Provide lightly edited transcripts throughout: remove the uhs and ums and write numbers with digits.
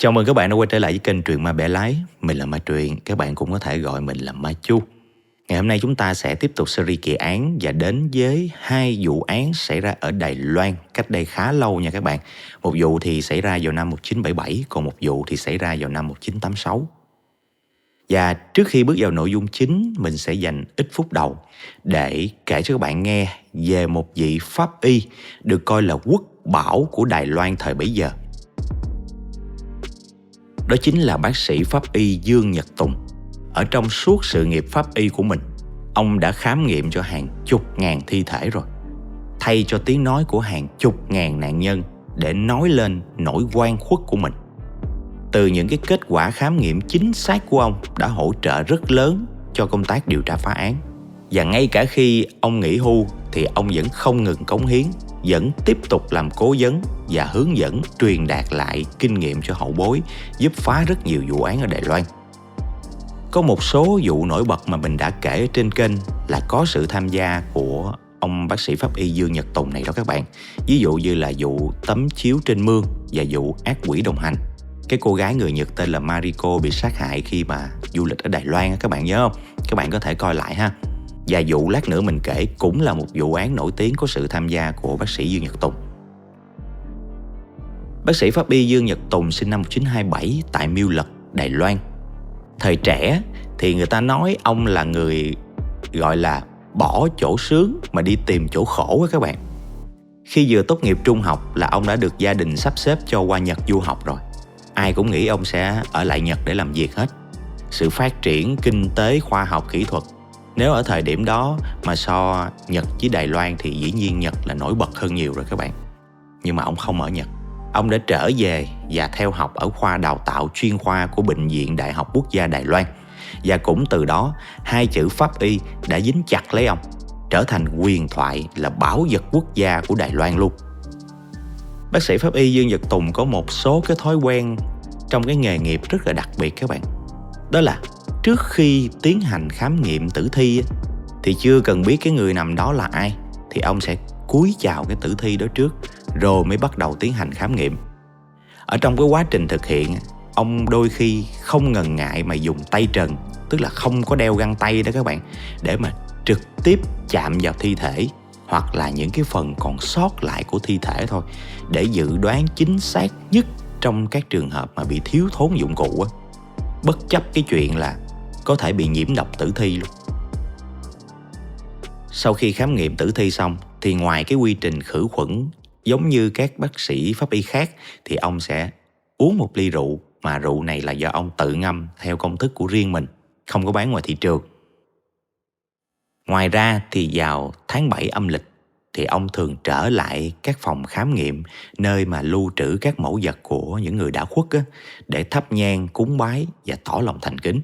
Chào mừng các bạn đã quay trở lại với kênh Truyện Ma Bẻ Lái. Mình là Ma Truyện, các bạn cũng có thể gọi mình là Ma Chu. Ngày hôm nay chúng ta sẽ tiếp tục series kỳ án và đến với hai vụ án xảy ra ở Đài Loan cách đây khá lâu nha các bạn. Một vụ thì xảy ra vào năm 1977, còn một vụ thì xảy ra vào năm 1986. Và trước khi bước vào nội dung chính, mình sẽ dành ít phút đầu để kể cho các bạn nghe về một vị pháp y được coi là quốc bảo của Đài Loan thời bấy giờ. Đó chính là bác sĩ pháp y Dương Nhật Tùng. Ở trong suốt sự nghiệp pháp y của mình, ông đã khám nghiệm cho hàng chục ngàn thi thể rồi, thay cho tiếng nói của hàng chục ngàn nạn nhân để nói lên nỗi oan khuất của mình. Từ những cái kết quả khám nghiệm chính xác của ông đã hỗ trợ rất lớn cho công tác điều tra phá án. Và ngay cả khi ông nghỉ hưu thì ông vẫn không ngừng cống hiến, vẫn tiếp tục làm cố vấn và hướng dẫn truyền đạt lại kinh nghiệm cho hậu bối, giúp phá rất nhiều vụ án ở Đài Loan. Có một số vụ nổi bật mà mình đã kể ở trên kênh là có sự tham gia của ông bác sĩ pháp y Dương Nhật Tùng này đó các bạn. Ví dụ như là vụ tấm chiếu trên mương và vụ ác quỷ đồng hành. Cái cô gái người Nhật tên là Mariko bị sát hại khi mà du lịch ở Đài Loan, các bạn nhớ không? Các bạn có thể coi lại ha. Và vụ lát nữa mình kể cũng là một vụ án nổi tiếng có sự tham gia của bác sĩ Dương Nhật Tùng. Bác sĩ pháp y Dương Nhật Tùng sinh năm 1927 tại Miêu Lật, Đài Loan. Thời trẻ thì người ta nói ông là người gọi là bỏ chỗ sướng mà đi tìm chỗ khổ á các bạn. Khi vừa tốt nghiệp trung học là ông đã được gia đình sắp xếp cho qua Nhật du học rồi. Ai cũng nghĩ ông sẽ ở lại Nhật để làm việc hết. Sự phát triển kinh tế, khoa học, kỹ thuật, nếu ở thời điểm đó mà so Nhật với Đài Loan thì dĩ nhiên Nhật là nổi bật hơn nhiều rồi các bạn. Nhưng mà ông không ở Nhật. Ông đã trở về và theo học ở khoa đào tạo chuyên khoa của Bệnh viện Đại học Quốc gia Đài Loan. Và cũng từ đó, hai chữ pháp y đã dính chặt lấy ông, trở thành huyền thoại là bảo vật quốc gia của Đài Loan luôn. Bác sĩ pháp y Dương Nhật Tùng có một số cái thói quen trong cái nghề nghiệp rất là đặc biệt các bạn. Đó là trước khi tiến hành khám nghiệm tử thi thì chưa cần biết cái người nằm đó là ai thì ông sẽ cúi chào cái tử thi đó trước rồi mới bắt đầu tiến hành khám nghiệm. Ở trong cái quá trình thực hiện, ông đôi khi không ngần ngại mà dùng tay trần, tức là không có đeo găng tay đó các bạn, để mà trực tiếp chạm vào thi thể hoặc là những cái phần còn sót lại của thi thể thôi, để dự đoán chính xác nhất trong các trường hợp mà bị thiếu thốn dụng cụ á, bất chấp cái chuyện là có thể bị nhiễm độc tử thi luôn. Sau khi khám nghiệm tử thi xong thì ngoài cái quy trình khử khuẩn giống như các bác sĩ pháp y khác thì ông sẽ uống một ly rượu, mà rượu này là do ông tự ngâm theo công thức của riêng mình, không có bán ngoài thị trường. Ngoài ra thì vào tháng 7 âm lịch thì ông thường trở lại các phòng khám nghiệm, nơi mà lưu trữ các mẫu vật của những người đã khuất á, để thắp nhang cúng bái và tỏ lòng thành kính.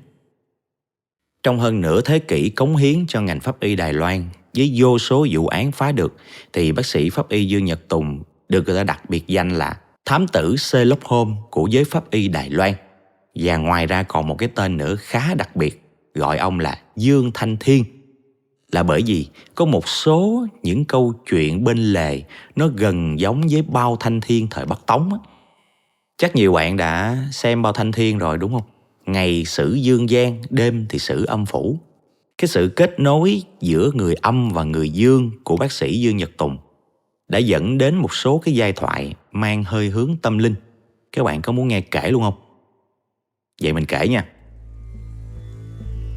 Trong hơn nửa thế kỷ cống hiến cho ngành pháp y Đài Loan với vô số vụ án phá được thì bác sĩ pháp y Dương Nhật Tùng được người ta đặc biệt danh là thám tử Sherlock Holmes của giới pháp y Đài Loan. Và ngoài ra còn một cái tên nữa khá đặc biệt, gọi ông là Dương Thanh Thiên, là bởi vì có một số những câu chuyện bên lề nó gần giống với Bao Thanh Thiên thời Bắc Tống á. Chắc nhiều bạn đã xem Bao Thanh Thiên rồi đúng không? Ngày xử dương gian, đêm thì xử âm phủ. Cái sự kết nối giữa người âm và người dương của bác sĩ Dương Nhật Tùng đã dẫn đến một số cái giai thoại mang hơi hướng tâm linh. Các bạn có muốn nghe kể luôn không? Vậy mình kể nha.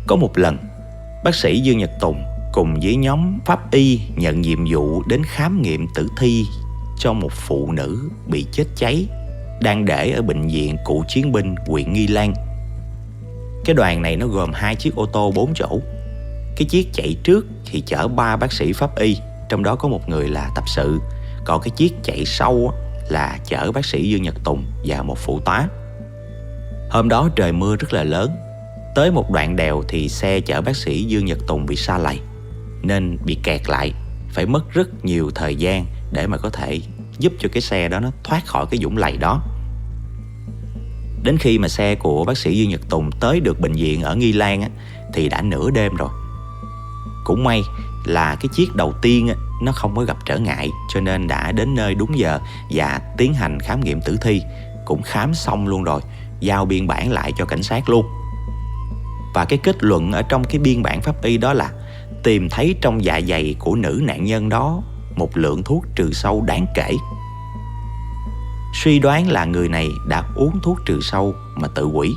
Có một lần, bác sĩ Dương Nhật Tùng cùng với nhóm pháp y nhận nhiệm vụ đến khám nghiệm tử thi cho một phụ nữ bị chết cháy đang để ở bệnh viện cựu chiến binh huyện Nghi Lan. Cái đoàn này nó gồm 2 chiếc ô tô 4 chỗ. Cái chiếc chạy trước thì chở 3 bác sĩ pháp y, trong đó có một người là tập sự. Còn cái chiếc chạy sau là chở bác sĩ Dương Nhật Tùng và một phụ tá. Hôm đó trời mưa rất là lớn. Tới một đoạn đèo thì xe chở bác sĩ Dương Nhật Tùng bị sa lầy, nên bị kẹt lại. Phải mất rất nhiều thời gian để mà có thể giúp cho cái xe đó nó thoát khỏi cái vũng lầy đó. Đến khi mà xe của bác sĩ Dương Nhật Tùng tới được bệnh viện ở Nghi Lan á, thì đã nửa đêm rồi. Cũng may là cái chiếc đầu tiên á, nó không có gặp trở ngại, cho nên đã đến nơi đúng giờ và tiến hành khám nghiệm tử thi. cũng khám xong luôn rồi, giao biên bản lại cho cảnh sát luôn. Và cái kết luận ở trong cái biên bản pháp y đó là tìm thấy trong dạ dày của nữ nạn nhân đó một lượng thuốc trừ sâu đáng kể. Suy đoán là người này đã uống thuốc trừ sâu mà tự hủy.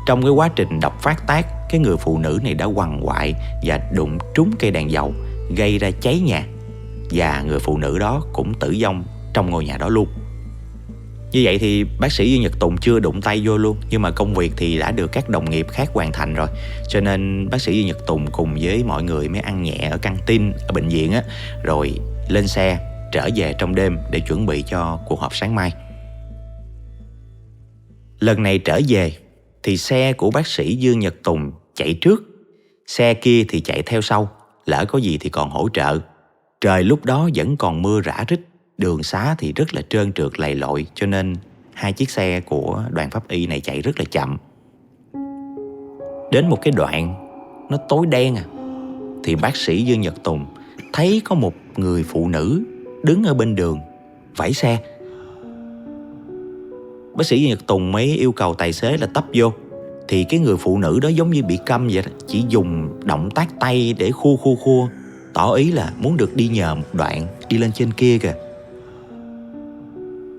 Trong cái quá trình độc phát tác, cái người phụ nữ này đã quằn quại và đụng trúng cây đèn dầu, gây ra cháy nhà. Và người phụ nữ đó cũng tử vong trong ngôi nhà đó luôn. Như vậy thì bác sĩ Duy Nhật Tùng chưa đụng tay vô luôn, nhưng mà công việc thì đã được các đồng nghiệp khác hoàn thành rồi. Cho nên bác sĩ Duy Nhật Tùng cùng với mọi người mới ăn nhẹ ở căng tin ở bệnh viện á, rồi lên xe trở về trong đêm để chuẩn bị cho cuộc họp sáng mai. Lần này trở về thì xe của bác sĩ Dương Nhật Tùng chạy trước, xe kia thì chạy theo sau, lỡ có gì thì còn hỗ trợ. Trời lúc đó vẫn còn mưa rả rích, đường xá thì rất là trơn trượt lầy lội, cho nên hai chiếc xe của đoàn pháp y này chạy rất là chậm. Đến một cái đoạn nó tối đen thì bác sĩ Dương Nhật Tùng thấy có một người phụ nữ đứng ở bên đường vẫy xe. Bác sĩ Dương Nhật Tùng mới yêu cầu tài xế là tấp vô. Thì cái người phụ nữ đó giống như bị câm vậy đó, chỉ dùng động tác tay để khua, tỏ ý là muốn được đi nhờ một đoạn, đi lên trên kia kìa.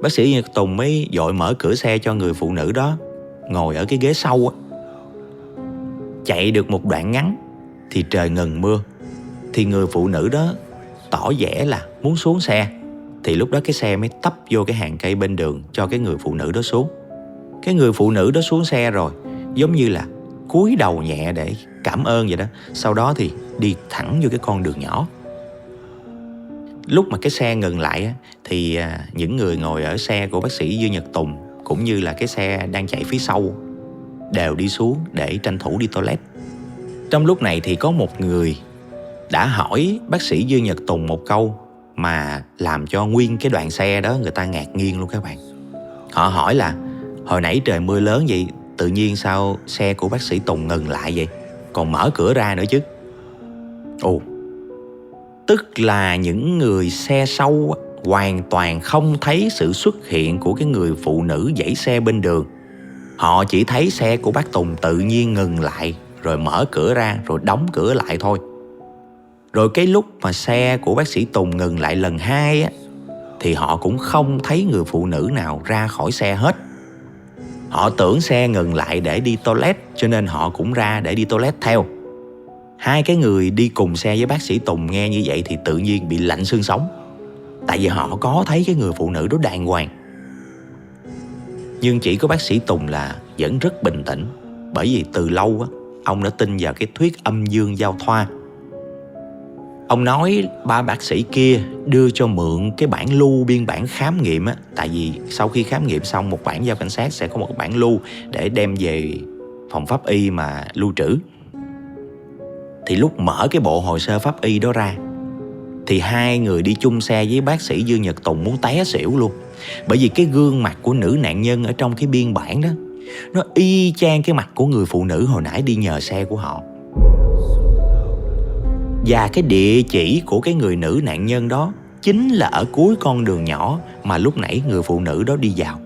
Bác sĩ Nhật Tùng mới vội mở cửa xe cho người phụ nữ đó ngồi ở cái ghế sau á. Chạy được một đoạn ngắn thì trời ngừng mưa. Thì người phụ nữ đó tỏ vẻ là muốn xuống xe. Thì lúc đó cái xe mới tấp vô cái hàng cây bên đường cho cái người phụ nữ đó xuống. Cái người phụ nữ đó xuống xe rồi, giống như là cúi đầu nhẹ để cảm ơn vậy đó. Sau đó thì đi thẳng vô cái con đường nhỏ. Lúc mà cái xe ngừng lại thì những người ngồi ở xe của bác sĩ Dương Nhật Tùng cũng như là cái xe đang chạy phía sau đều đi xuống để tranh thủ đi toilet. Trong lúc này thì có một người đã hỏi bác sĩ Dương Nhật Tùng một câu mà làm cho nguyên cái đoàn xe đó người ta ngạc nhiên luôn các bạn. Họ hỏi là hồi nãy trời mưa lớn vậy, tự nhiên sao xe của bác sĩ Tùng ngừng lại vậy, còn mở cửa ra nữa chứ. Tức là những người xe sau hoàn toàn không thấy sự xuất hiện của cái người phụ nữ vẫy xe bên đường. Họ chỉ thấy xe của bác Tùng tự nhiên ngừng lại, rồi mở cửa ra, rồi đóng cửa lại thôi. Rồi cái lúc mà xe của bác sĩ Tùng ngừng lại lần 2 thì họ cũng không thấy người phụ nữ nào ra khỏi xe hết. Họ tưởng xe ngừng lại để đi toilet, cho nên họ cũng ra để đi toilet theo. Hai cái người đi cùng xe với bác sĩ Tùng nghe như vậy thì tự nhiên bị lạnh xương sống. Tại vì họ có thấy cái người phụ nữ đó đàng hoàng. Nhưng chỉ có bác sĩ Tùng là vẫn rất bình tĩnh. Bởi vì từ lâu ông đã tin vào cái thuyết âm dương giao thoa. Ông nói ba bác sĩ kia đưa cho mượn cái bản lưu biên bản khám nghiệm tại vì sau khi khám nghiệm xong một bản giao cảnh sát sẽ có một bản lưu để đem về phòng pháp y mà lưu trữ. Thì lúc mở cái bộ hồ sơ pháp y đó ra thì hai người đi chung xe với bác sĩ Dương Nhật Tùng muốn té xỉu luôn. Bởi vì cái gương mặt của nữ nạn nhân ở trong cái biên bản đó nó y chang cái mặt của người phụ nữ hồi nãy đi nhờ xe của họ. Và cái địa chỉ của cái người nữ nạn nhân đó chính là ở cuối con đường nhỏ mà lúc nãy người phụ nữ đó đi vào.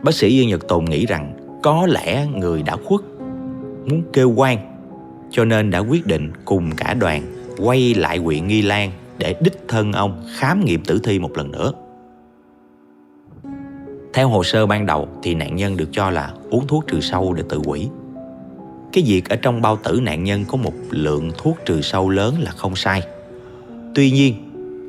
Bác sĩ Dương Nhật Tùng nghĩ rằng có lẽ người đã khuất, muốn kêu oan, cho nên đã quyết định cùng cả đoàn quay lại huyện Nghi Lan để đích thân ông khám nghiệm tử thi một lần nữa. Theo hồ sơ ban đầu thì nạn nhân được cho là uống thuốc trừ sâu để tự hủy. Cái việc ở trong bao tử nạn nhân có một lượng thuốc trừ sâu lớn là không sai. Tuy nhiên,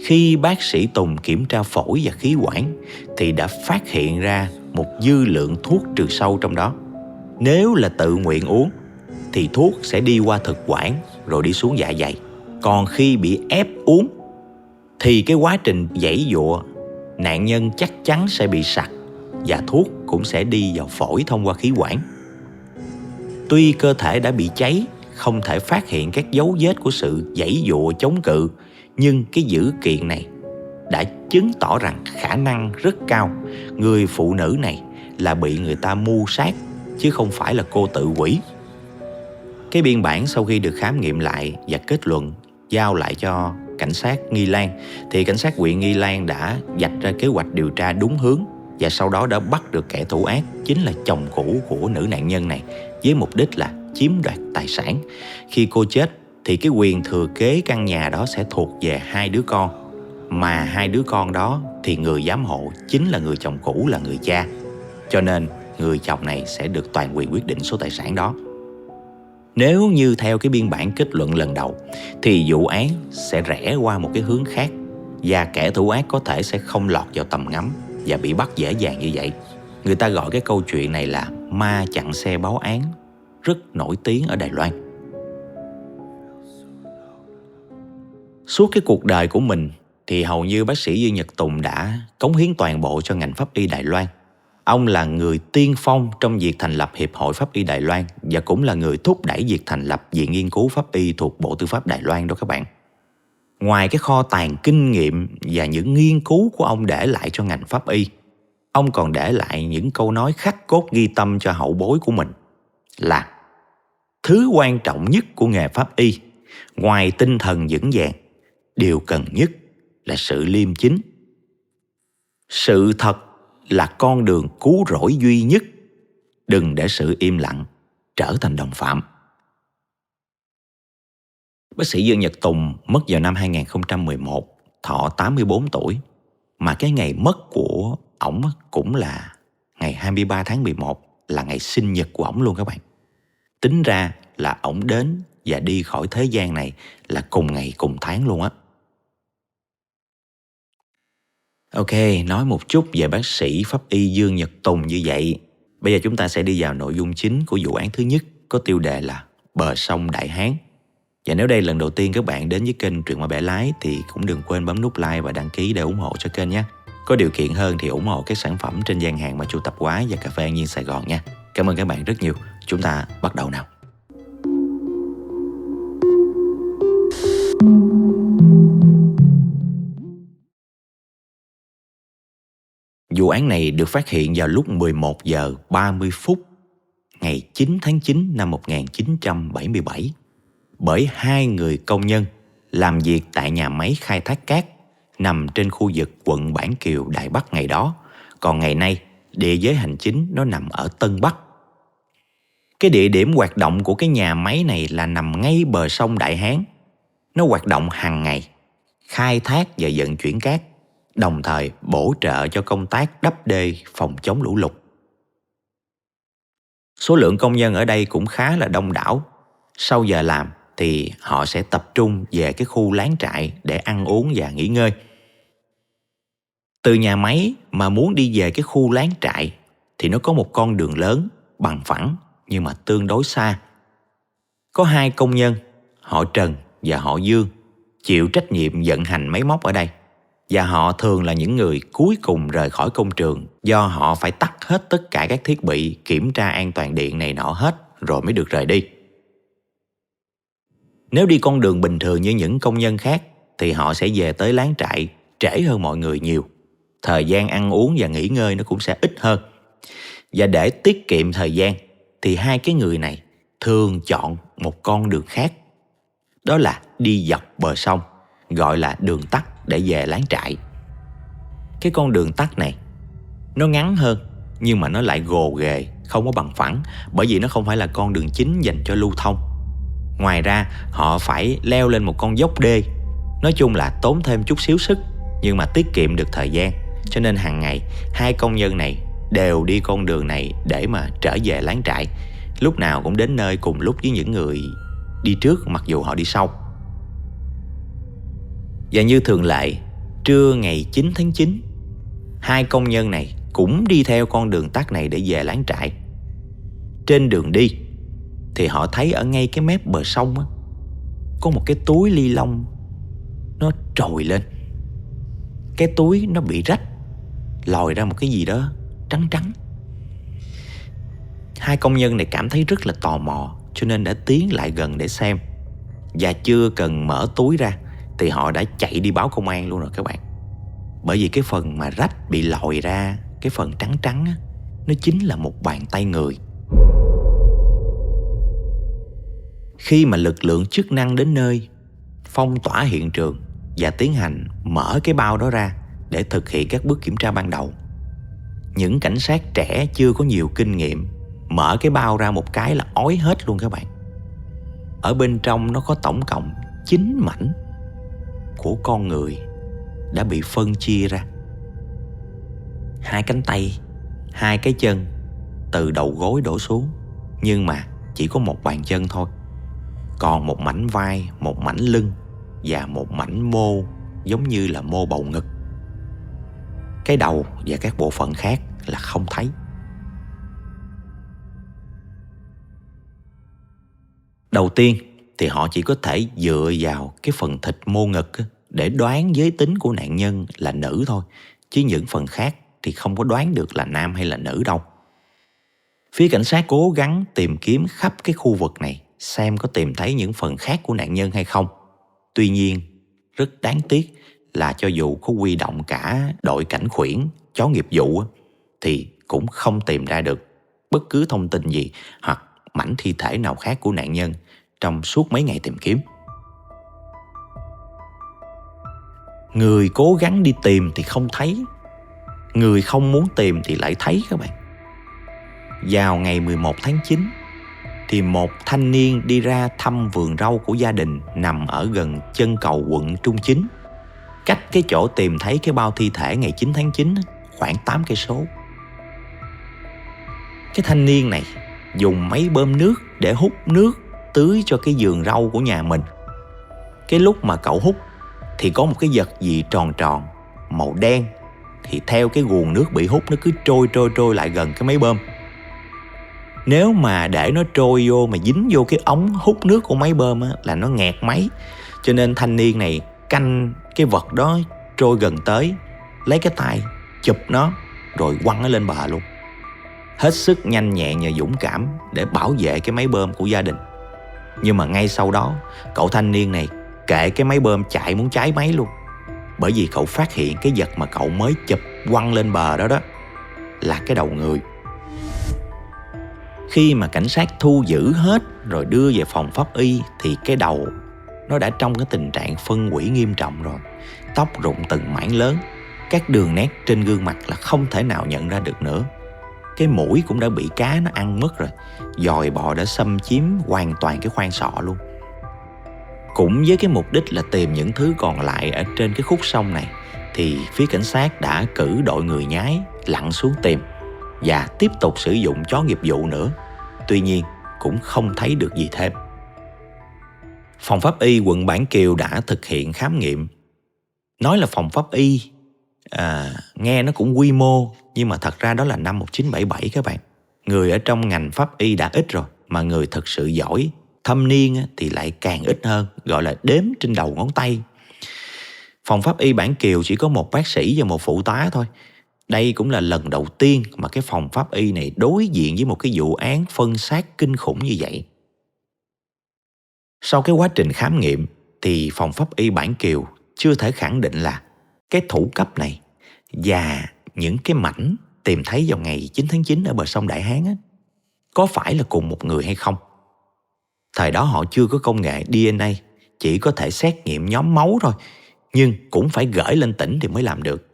khi bác sĩ Tùng kiểm tra phổi và khí quản thì đã phát hiện ra một dư lượng thuốc trừ sâu trong đó. Nếu là tự nguyện uống thì thuốc sẽ đi qua thực quản rồi đi xuống dạ dày. Còn khi bị ép uống thì cái quá trình giãy giụa nạn nhân chắc chắn sẽ bị sặc và thuốc cũng sẽ đi vào phổi thông qua khí quản. Tuy cơ thể đã bị cháy, không thể phát hiện các dấu vết của sự giãy giụa chống cự, nhưng cái dữ kiện này đã chứng tỏ rằng khả năng rất cao người phụ nữ này là bị người ta mưu sát chứ không phải là cô tự hủy. Cái biên bản sau khi được khám nghiệm lại và kết luận giao lại cho cảnh sát Nghi Lan, thì cảnh sát huyện Nghi Lan đã vạch ra kế hoạch điều tra đúng hướng và sau đó đã bắt được kẻ thủ ác, chính là chồng cũ của nữ nạn nhân này, với mục đích là chiếm đoạt tài sản. Khi cô chết thì cái quyền thừa kế căn nhà đó sẽ thuộc về 2 đứa con, mà 2 đứa con đó thì người giám hộ chính là người chồng cũ, là người cha. Cho nên người chồng này sẽ được toàn quyền quyết định số tài sản đó. Nếu như theo cái biên bản kết luận lần đầu thì vụ án sẽ rẽ qua một cái hướng khác và kẻ thủ ác có thể sẽ không lọt vào tầm ngắm và bị bắt dễ dàng như vậy. Người ta gọi cái câu chuyện này là ma chặn xe báo án, rất nổi tiếng ở Đài Loan. Suốt cái cuộc đời của mình thì hầu như bác sĩ Dương Nhật Tùng đã cống hiến toàn bộ cho ngành pháp y Đài Loan. Ông là người tiên phong trong việc thành lập Hiệp hội Pháp y Đài Loan và cũng là người thúc đẩy việc thành lập Viện Nghiên cứu Pháp y thuộc Bộ Tư pháp Đài Loan đó các bạn. Ngoài cái kho tàng kinh nghiệm và những nghiên cứu của ông để lại cho ngành pháp y, ông còn để lại những câu nói khắc cốt ghi tâm cho hậu bối của mình là: thứ quan trọng nhất của nghề pháp y, ngoài tinh thần vững vàng, điều cần nhất là sự liêm chính. Sự thật là con đường cứu rỗi duy nhất. Đừng để sự im lặng trở thành đồng phạm. Bác sĩ Dương Nhật Tùng mất vào năm 2011, thọ 84 tuổi. Mà cái ngày mất của ổng cũng là ngày 23 tháng 11, là ngày sinh nhật của ổng luôn các bạn. Tính ra là ổng đến và đi khỏi thế gian này là cùng ngày cùng tháng luôn á. Ok, nói một chút về bác sĩ pháp y Dương Nhật Tùng như vậy. Bây giờ chúng ta sẽ đi vào nội dung chính của vụ án thứ nhất, có tiêu đề là Bờ sông Đại Hán. Và nếu đây là lần đầu tiên các bạn đến với kênh Truyện Ma Bẻ Lái thì cũng đừng quên bấm nút like và đăng ký để ủng hộ cho kênh nhé. Có điều kiện hơn thì ủng hộ các sản phẩm trên gian hàng Mà Chu Tập Quái và Cà phê An Nhiên Sài Gòn nha. Cảm ơn các bạn rất nhiều. Chúng ta bắt đầu nào. Vụ án này được phát hiện vào lúc 11 giờ 30 phút ngày 9 tháng 9 năm 1977 bởi 2 người công nhân làm việc tại nhà máy khai thác cát nằm trên khu vực quận Bản Kiều, Đài Bắc ngày đó. Còn ngày nay, địa giới hành chính nó nằm ở Tân Bắc. Cái địa điểm hoạt động của cái nhà máy này là nằm ngay bờ sông Đại Hán. Nó hoạt động hàng ngày, khai thác và vận chuyển cát, đồng thời bổ trợ cho công tác đắp đê phòng chống lũ lụt. Số lượng công nhân ở đây cũng khá là đông đảo. Sau giờ làm thì họ sẽ tập trung về cái khu lán trại để ăn uống và nghỉ ngơi. Từ nhà máy mà muốn đi về cái khu lán trại thì nó có một con đường lớn bằng phẳng nhưng mà tương đối xa. Có 2 công nhân, họ Trần và họ Dương, chịu trách nhiệm vận hành máy móc ở đây. Và họ thường là những người cuối cùng rời khỏi công trường do họ phải tắt hết tất cả các thiết bị kiểm tra an toàn điện này nọ hết rồi mới được rời đi. Nếu đi con đường bình thường như những công nhân khác thì họ sẽ về tới lán trại trễ hơn mọi người nhiều. Thời gian ăn uống và nghỉ ngơi nó cũng sẽ ít hơn. Và để tiết kiệm thời gian thì 2 cái người này thường chọn một con đường khác. Đó là đi dọc bờ sông, gọi là đường tắt để về lán trại. Cái con đường tắt này nó ngắn hơn nhưng mà nó lại gồ ghề, không có bằng phẳng, bởi vì nó không phải là con đường chính dành cho lưu thông. Ngoài ra họ phải leo lên một con dốc đê. Nói chung là tốn thêm chút xíu sức nhưng mà tiết kiệm được thời gian. Cho nên hàng ngày 2 công nhân này đều đi con đường này để mà trở về lán trại. Lúc nào cũng đến nơi cùng lúc với những người đi trước mặc dù họ đi sau. Và như thường lệ, trưa ngày 9 tháng 9, 2 công nhân này cũng đi theo con đường tắt này để về lán trại. Trên đường đi thì họ thấy ở ngay cái mép bờ sông á, có một cái túi ni lông nó trồi lên. Cái túi nó bị rách, lòi ra một cái gì đó trắng trắng. 2 công nhân này cảm thấy rất là tò mò cho nên đã tiến lại gần để xem. Và chưa cần mở túi ra thì họ đã chạy đi báo công an luôn rồi các bạn. Bởi vì cái phần mà rách bị lòi ra, cái phần trắng trắng á, nó chính là một bàn tay người. Khi mà lực lượng chức năng đến nơi phong tỏa hiện trường và tiến hành mở cái bao đó ra để thực hiện các bước kiểm tra ban đầu. Những cảnh sát trẻ chưa có nhiều kinh nghiệm mở cái bao ra một cái là ói hết luôn các bạn. Ở bên trong nó có tổng cộng 9 mảnh của con người đã bị phân chia ra. 2 cánh tay, 2 cái chân từ đầu gối đổ xuống, nhưng mà chỉ có một bàn chân thôi. Còn một mảnh vai, một mảnh lưng và một mảnh mô giống như là mô bầu ngực. Cái đầu và các bộ phận khác là không thấy. Đầu tiên thì họ chỉ có thể dựa vào cái phần thịt mô ngực để đoán giới tính của nạn nhân là nữ thôi, chứ những phần khác thì không có đoán được là nam hay là nữ đâu. Phía cảnh sát cố gắng tìm kiếm khắp cái khu vực này xem có tìm thấy những phần khác của nạn nhân hay không. Tuy nhiên, rất đáng tiếc là cho dù có huy động cả đội cảnh khuyển, chó nghiệp vụ thì cũng không tìm ra được bất cứ thông tin gì hoặc mảnh thi thể nào khác của nạn nhân trong suốt mấy ngày tìm kiếm. Người cố gắng đi tìm thì không thấy, người không muốn tìm thì lại thấy các bạn. Vào ngày 11 tháng 9 thì một thanh niên đi ra thăm vườn rau của gia đình nằm ở gần chân cầu quận Trung Chính, cách cái chỗ tìm thấy cái bao thi thể ngày 9 tháng 9 khoảng 8 cây số. Cái thanh niên này dùng máy bơm nước để hút nước tưới cho cái vườn rau của nhà mình. Cái lúc mà cậu hút thì có một cái vật gì tròn tròn màu đen, thì theo cái nguồn nước bị hút nó cứ trôi lại gần cái máy bơm. Nếu mà để nó trôi vô mà dính vô cái ống hút nước của máy bơm là nó nghẹt máy. Cho nên thanh niên này canh cái vật đó trôi gần tới, lấy cái tay chụp nó rồi quăng nó lên bờ luôn. Hết sức nhanh nhẹn và dũng cảm để bảo vệ cái máy bơm của gia đình. Nhưng mà ngay sau đó, cậu thanh niên này kệ cái máy bơm chạy muốn cháy máy luôn. Bởi vì cậu phát hiện cái vật mà cậu mới chụp quăng lên bờ đó là cái đầu người. Khi mà cảnh sát thu giữ hết rồi đưa về phòng pháp y thì cái đầu nó đã trong cái tình trạng phân hủy nghiêm trọng rồi. Tóc rụng từng mảng lớn, các đường nét trên gương mặt là không thể nào nhận ra được nữa. Cái mũi cũng đã bị cá nó ăn mất rồi, dòi bò đã xâm chiếm hoàn toàn cái khoang sọ luôn. Cũng với cái mục đích là tìm những thứ còn lại ở trên cái khúc sông này, thì phía cảnh sát đã cử đội người nhái lặn xuống tìm và tiếp tục sử dụng chó nghiệp vụ nữa. Tuy nhiên cũng không thấy được gì thêm. Phòng pháp y quận Bản Kiều đã thực hiện khám nghiệm. Nói là phòng pháp y nghe nó cũng quy mô, nhưng mà thật ra đó là năm 1977 các bạn. Người ở trong ngành pháp y đã ít rồi, mà người thật sự giỏi, thâm niên thì lại càng ít hơn, gọi là đếm trên đầu ngón tay. Phòng pháp y Bản Kiều chỉ có một bác sĩ và một phụ tá thôi. Đây cũng là lần đầu tiên mà cái phòng pháp y này đối diện với một cái vụ án phân xác kinh khủng như vậy. Sau cái quá trình khám nghiệm thì phòng pháp y Bản Kiều chưa thể khẳng định là cái thủ cấp này và những cái mảnh tìm thấy vào ngày 9 tháng 9 ở bờ sông Đại Hán có phải là cùng một người hay không. Thời đó họ chưa có công nghệ DNA, chỉ có thể xét nghiệm nhóm máu thôi, nhưng cũng phải gửi lên tỉnh thì mới làm được.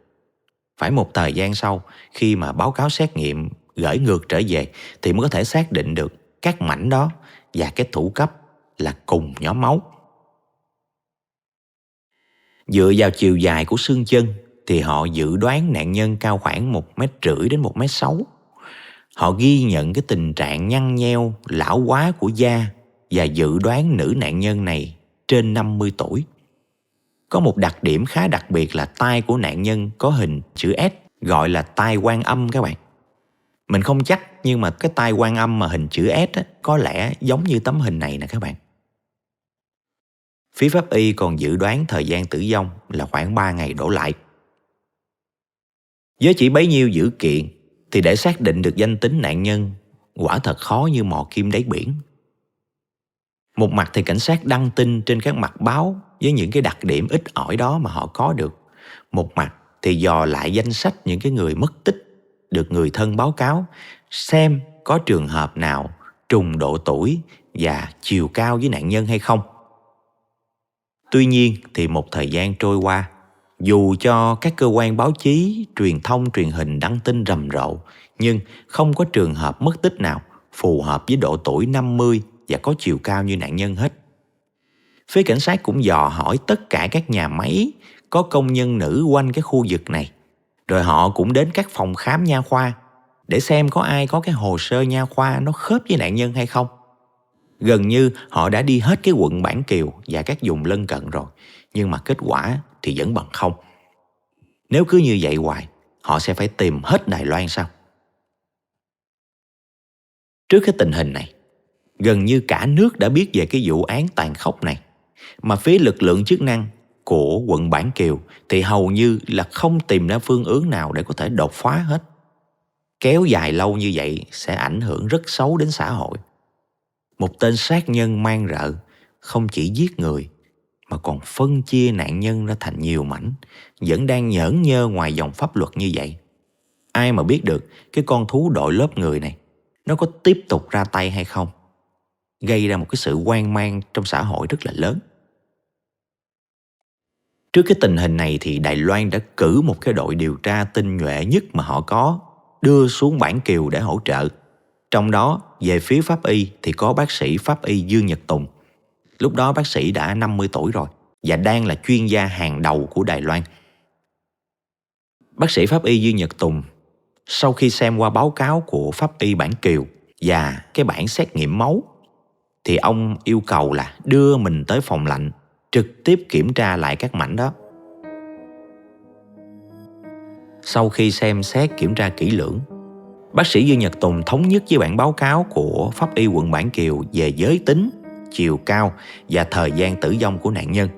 Phải một thời gian sau, khi mà báo cáo xét nghiệm gửi ngược trở về thì mới có thể xác định được các mảnh đó và cái thủ cấp là cùng nhóm máu. Dựa vào chiều dài của xương chân thì họ dự đoán nạn nhân cao khoảng 1,5 m đến 1,6 m. Họ ghi nhận cái tình trạng nhăn nheo, lão hóa của da và dự đoán nữ nạn nhân này trên 50 tuổi. Có một đặc điểm khá đặc biệt là tay của nạn nhân có hình chữ S, gọi là tay Quan Âm các bạn. Mình không chắc, nhưng mà cái tay Quan Âm mà hình chữ S có lẽ giống như tấm hình này nè các bạn. Phía pháp y còn dự đoán thời gian tử vong là khoảng 3 ngày đổ lại. Với chỉ bấy nhiêu dữ kiện thì để xác định được danh tính nạn nhân quả thật khó như mò kim đáy biển. Một mặt thì cảnh sát đăng tin trên các mặt báo với những cái đặc điểm ít ỏi đó mà họ có được. Một mặt thì dò lại danh sách những cái người mất tích được người thân báo cáo, xem có trường hợp nào trùng độ tuổi và chiều cao với nạn nhân hay không. Tuy nhiên thì một thời gian trôi qua, dù cho các cơ quan báo chí, truyền thông, truyền hình đăng tin rầm rộ, nhưng không có trường hợp mất tích nào phù hợp với độ tuổi 50 và có chiều cao như nạn nhân hết. Phía cảnh sát cũng dò hỏi tất cả các nhà máy có công nhân nữ quanh cái khu vực này. Rồi họ cũng đến các phòng khám nha khoa để xem có ai có cái hồ sơ nha khoa nó khớp với nạn nhân hay không. Gần như họ đã đi hết cái quận Bản Kiều và các vùng lân cận rồi, nhưng mà kết quả thì vẫn bằng không. Nếu cứ như vậy hoài, họ sẽ phải tìm hết Đài Loan sao? Trước cái tình hình này, gần như cả nước đã biết về cái vụ án tàn khốc này, mà phía lực lượng chức năng của quận Bản Kiều thì hầu như là không tìm ra phương hướng nào để có thể đột phá hết. Kéo dài lâu như vậy sẽ ảnh hưởng rất xấu đến xã hội. Một tên sát nhân man rợ không chỉ giết người mà còn phân chia nạn nhân ra thành nhiều mảnh, vẫn đang nhởn nhơ ngoài dòng pháp luật như vậy. Ai mà biết được cái con thú đội lớp người này nó có tiếp tục ra tay hay không, gây ra một cái sự hoang mang trong xã hội rất là lớn. Trước cái tình hình này thì Đài Loan đã cử một cái đội điều tra tinh nhuệ nhất mà họ có, đưa xuống Bản Kiều để hỗ trợ. Trong đó, về phía pháp y thì có bác sĩ pháp y Dương Nhật Tùng. Lúc đó bác sĩ đã 50 tuổi rồi và đang là chuyên gia hàng đầu của Đài Loan. Bác sĩ pháp y Dương Nhật Tùng sau khi xem qua báo cáo của pháp y Bản Kiều và cái bản xét nghiệm máu thì ông yêu cầu là đưa mình tới phòng lạnh, trực tiếp kiểm tra lại các mảnh đó. Sau khi xem xét kiểm tra kỹ lưỡng, bác sĩ Dương Nhật Tùng thống nhất với bản báo cáo của pháp y quận Bản Kiều về giới tính, chiều cao và thời gian tử vong của nạn nhân.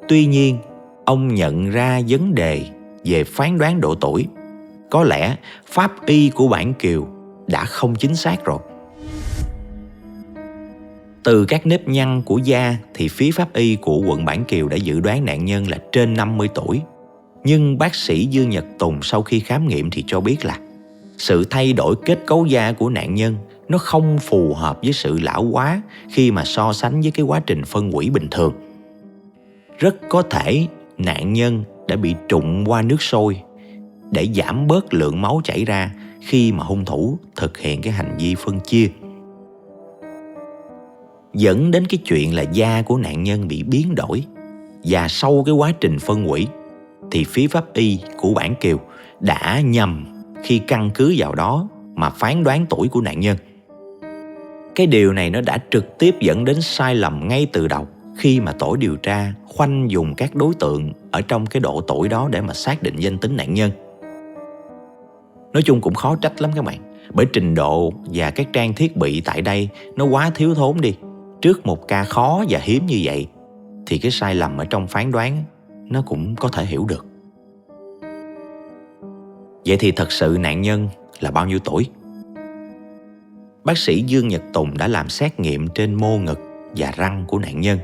Tuy nhiên, ông nhận ra vấn đề về phán đoán độ tuổi. Có lẽ pháp y của Bản Kiều đã không chính xác rồi. Từ các nếp nhăn của da thì phía pháp y của quận Bản Kiều đã dự đoán nạn nhân là trên 50 tuổi. Nhưng bác sĩ Dương Nhật Tùng sau khi khám nghiệm thì cho biết là sự thay đổi kết cấu da của nạn nhân nó không phù hợp với sự lão hóa khi mà so sánh với cái quá trình phân hủy bình thường. Rất có thể nạn nhân đã bị trụng qua nước sôi để giảm bớt lượng máu chảy ra khi mà hung thủ thực hiện cái hành vi phân chia, dẫn đến cái chuyện là da của nạn nhân bị biến đổi. Và sau cái quá trình phân hủy thì phía pháp y của Bản Kiều đã nhầm khi căn cứ vào đó mà phán đoán tuổi của nạn nhân. Cái điều này nó đã trực tiếp dẫn đến sai lầm ngay từ đầu khi mà tổ điều tra khoanh dùng các đối tượng ở trong cái độ tuổi đó để mà xác định danh tính nạn nhân. Nói chung cũng khó trách lắm các bạn, bởi trình độ và các trang thiết bị tại đây nó quá thiếu thốn đi. Trước một ca khó và hiếm như vậy thì cái sai lầm ở trong phán đoán nó cũng có thể hiểu được. Vậy thì thật sự nạn nhân là bao nhiêu tuổi? Bác sĩ Dương Nhật Tùng đã làm xét nghiệm trên mô ngực và răng của nạn nhân.